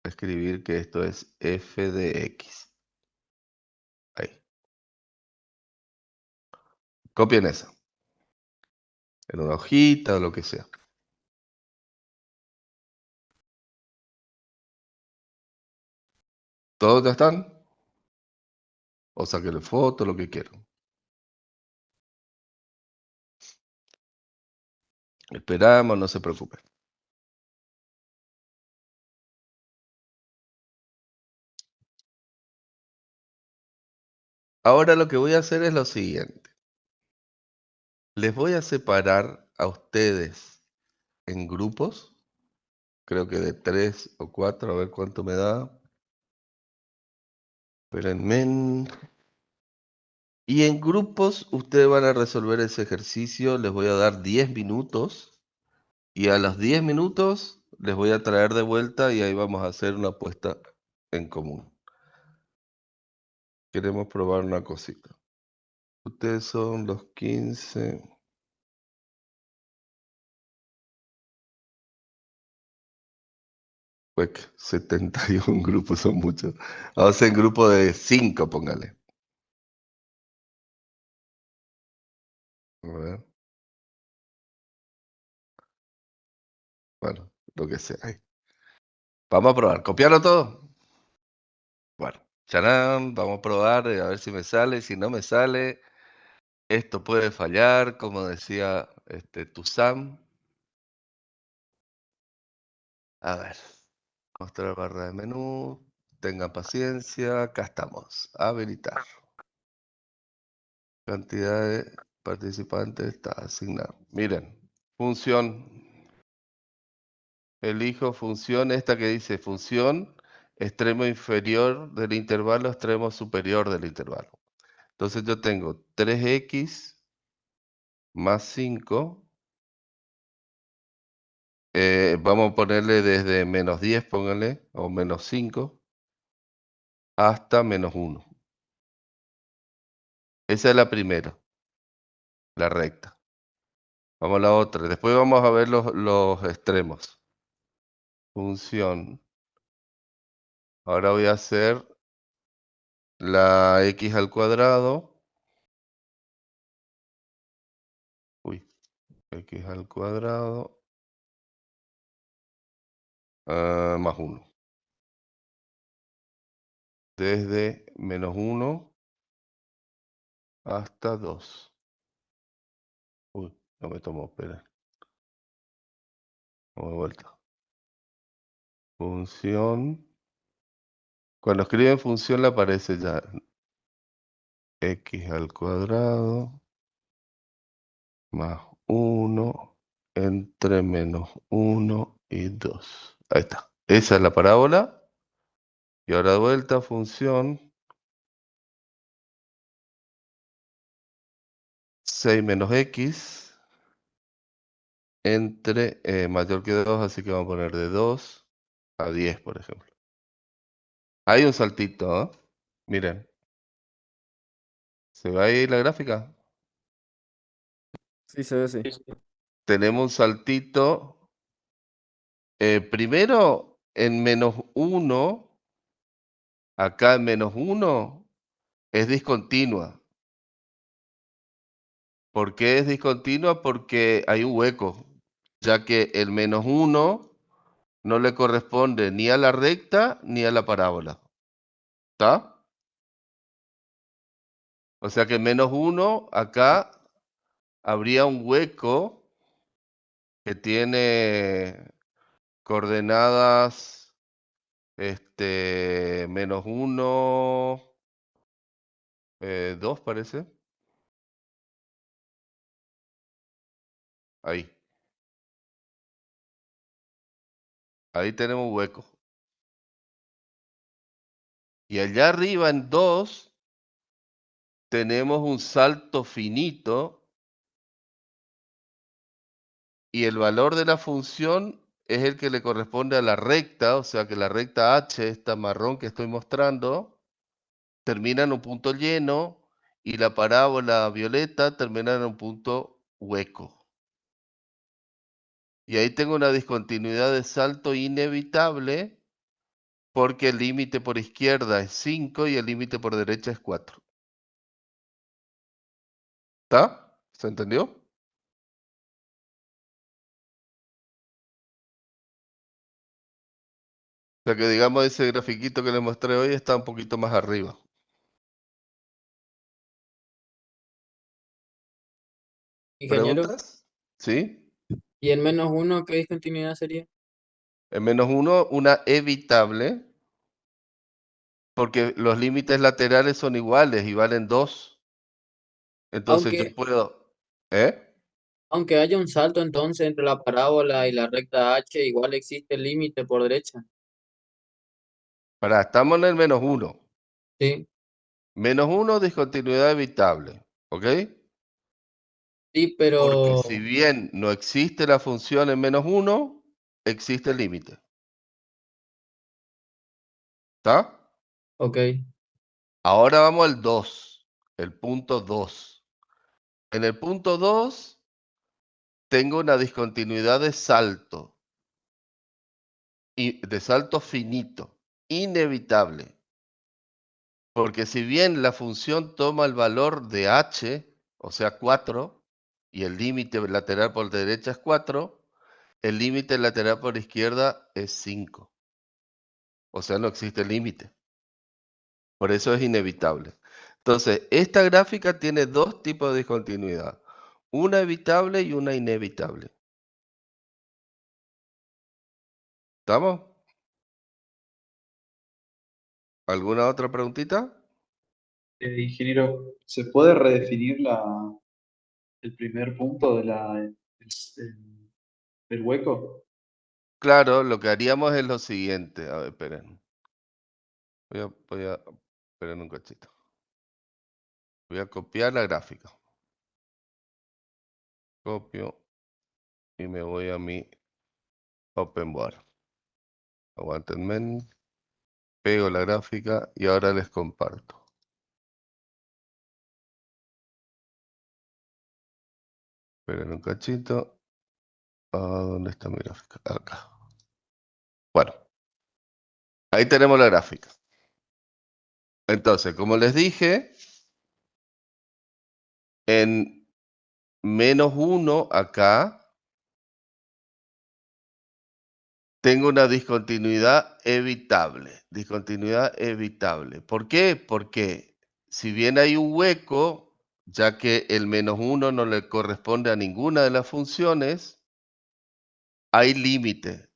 Speaker 1: escribir que esto es f de x. Ahí. Copien esa. En una hojita o lo que sea. ¿Todos ya están? O saquenle foto, lo que quieran. Esperamos, no se preocupen. Ahora lo que voy a hacer es lo siguiente. Les voy a separar a ustedes en grupos. Creo que de 3 o 4, a ver cuánto me da. Espérenme. Y en grupos ustedes van a resolver ese ejercicio. Les voy a dar 10 minutos. Y a los 10 minutos les voy a traer de vuelta y ahí vamos a hacer una apuesta en común. Queremos probar una cosita. Ustedes son los 15. Pues 71 grupos son muchos. Vamos a hacer en grupo de 5, póngale. A ver. Bueno, lo que sea. Ahí. Vamos a probar. ¿Copiarlo todo? Bueno, charán, vamos a probar a ver si me sale. Si no me sale, esto puede fallar, como decía Tuzam. A ver, mostrar barra de menú. Tengan paciencia. Acá estamos. Habilitar. Cantidad de participantes está asignado. Miren, función. Elijo función, esta que dice función, extremo inferior del intervalo, extremo superior del intervalo. Entonces yo tengo 3x más 5. Vamos a ponerle desde menos 10, póngale, o menos 5, hasta menos 1. Esa es la primera, la recta. Vamos a la otra. Después vamos a ver los extremos. Función. Ahora voy a hacer la x al cuadrado. Uy, x al cuadrado más 1. Desde menos 1 hasta 2. Uy, no me tomó, espera. Vamos de vuelta. Función. Cuando escriben función le aparece ya. x al cuadrado más 1 entre menos 1 y 2. Ahí está. Esa es la parábola. Y ahora de vuelta, función 6 menos x entre mayor que 2, así que vamos a poner de 2 a 10, por ejemplo. Hay un saltito, ¿eh? Miren. ¿Se ve ahí la gráfica?
Speaker 6: Sí, se ve, sí.
Speaker 1: Tenemos un saltito. Primero, en menos 1, acá en menos 1, es discontinua. ¿Por qué es discontinua? Porque hay un hueco, ya que el menos 1 no le corresponde ni a la recta ni a la parábola. ¿Está? O sea que menos 1, acá habría un hueco que tiene coordenadas menos 1, 2 parece. Ahí. Ahí tenemos un hueco. Y allá arriba en 2 tenemos un salto finito y el valor de la función es el que le corresponde a la recta, o sea que la recta h, esta marrón que estoy mostrando, termina en un punto lleno y la parábola violeta termina en un punto hueco. Y ahí tengo una discontinuidad de salto inevitable porque el límite por izquierda es 5 y el límite por derecha es 4. ¿Está? ¿Se entendió? O sea que digamos ese grafiquito que les mostré hoy está un poquito más arriba.
Speaker 5: Ingeniero,
Speaker 1: ¿Preguntas? ¿Sí?
Speaker 5: ¿y en menos uno qué discontinuidad sería?
Speaker 1: En menos 1, una evitable, porque los límites laterales son iguales y valen 2. Entonces yo
Speaker 5: Aunque,
Speaker 1: puedo... ¿Eh?
Speaker 5: aunque haya un salto entonces entre la parábola y la recta H, igual existe el límite por derecha.
Speaker 1: Estamos en el menos 1.
Speaker 5: Sí,
Speaker 1: Menos 1, discontinuidad evitable. ¿Ok?
Speaker 5: sí,
Speaker 1: Porque
Speaker 5: pero,
Speaker 1: si bien no existe la función en menos 1, existe el límite. ¿Está?
Speaker 5: ok.
Speaker 1: Ahora vamos al 2, el punto 2. En el punto 2 tengo una discontinuidad de salto, y de salto finito, inevitable. Porque si bien la función toma el valor de h, o sea 4, y el límite lateral por derecha es 4, el límite lateral por izquierda es 5. O sea, no existe límite. Por eso es inevitable. Entonces, esta gráfica tiene dos tipos de discontinuidad. Una evitable y una inevitable. ¿Estamos? ¿Alguna otra preguntita?
Speaker 7: Ingeniero, ¿se puede redefinir el primer punto del hueco?
Speaker 1: Claro, lo que haríamos es lo siguiente. A ver, esperen. Esperen un cachito. Voy a copiar la gráfica. Copio y me voy a mi OpenBoard. Aguántenme. Pego la gráfica y ahora les comparto. Esperen un cachito. ¿Dónde está mi gráfica? Acá. Bueno, ahí tenemos la gráfica. Entonces, como les dije, en menos 1 acá tengo una discontinuidad evitable. Discontinuidad evitable. ¿Por qué? Porque si bien hay un hueco, ya que el menos 1 no le corresponde a ninguna de las funciones, hay límite.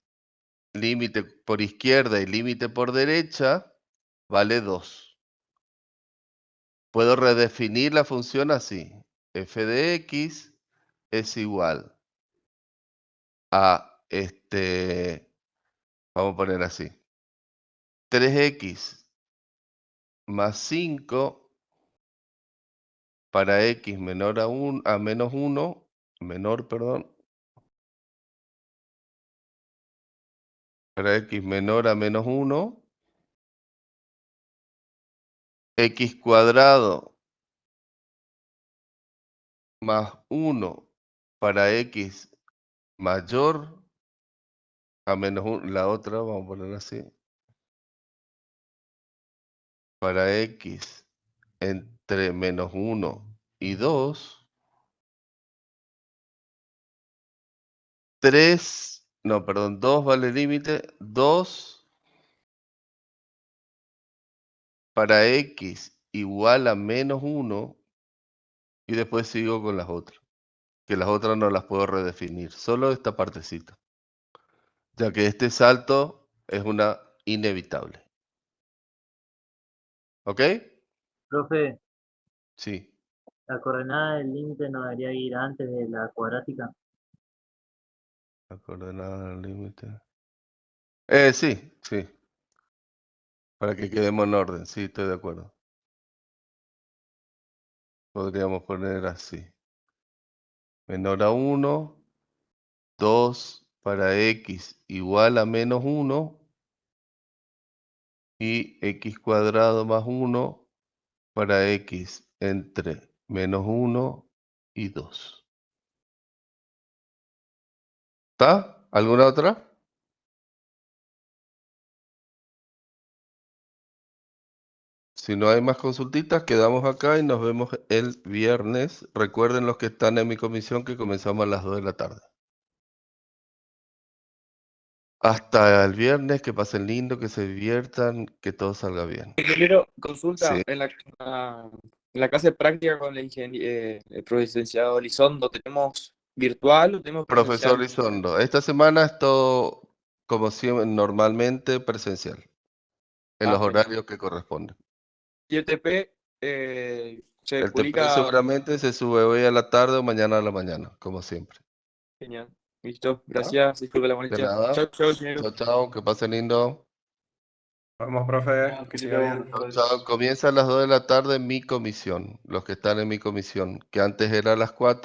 Speaker 1: Límite por izquierda y límite por derecha vale 2. Puedo redefinir la función así. F de X es igual a vamos a poner así. 3X más 5 para X menor a menos 1, menor, perdón. Para X menor a menos 1. X cuadrado más 1 para X mayor a menos 1. La otra, vamos a poner así. Para X entre menos 1 y 2. 3, no, perdón, 2 vale límite. 2 para X igual a menos 1. Y después sigo con las otras. Que las otras no las puedo redefinir. Solo esta partecita. Ya que este salto es una inevitable. ¿Ok?
Speaker 3: Profe,
Speaker 1: Sí.
Speaker 3: la coordenada del límite no debería ir antes de la cuadrática.
Speaker 1: La coordenada del límite. Sí, sí. Para que quedemos en orden. Sí, estoy de acuerdo. Podríamos poner así. Menor a 1. 2 para X igual a menos 1. Y X cuadrado más 1 para X entre menos 1 y 2. ¿Está? ¿Alguna otra? Si no hay más consultitas, quedamos acá y nos vemos el viernes. Recuerden los que están en mi comisión que comenzamos a las 2 de la tarde. Hasta el viernes, que pasen lindo, que se diviertan, que todo salga bien.
Speaker 8: Ingeniero, consulta,
Speaker 1: Sí.
Speaker 8: en la clase de práctica con el profesor licenciado Elizondo, ¿tenemos virtual o tenemos
Speaker 1: Profesor
Speaker 8: presencial?
Speaker 1: Lizondo, esta semana es todo como siempre, normalmente presencial, en los
Speaker 8: Genial.
Speaker 1: horarios que corresponden.
Speaker 8: Y el TP se
Speaker 1: El TP
Speaker 8: publica.
Speaker 1: seguramente se sube hoy a la tarde o mañana a la mañana, como siempre.
Speaker 8: Genial. Listo,
Speaker 1: ¿Está?
Speaker 8: gracias, disculpe la
Speaker 1: De
Speaker 8: molestia.
Speaker 1: nada.
Speaker 8: Chao, chao, ingeniero.
Speaker 1: Chao, chao, que pasen lindo.
Speaker 2: Vamos, profe, que siga bien.
Speaker 1: Chao, chao. Comienza a las 2 de la tarde mi comisión, los que están en mi comisión, que antes era a las 4.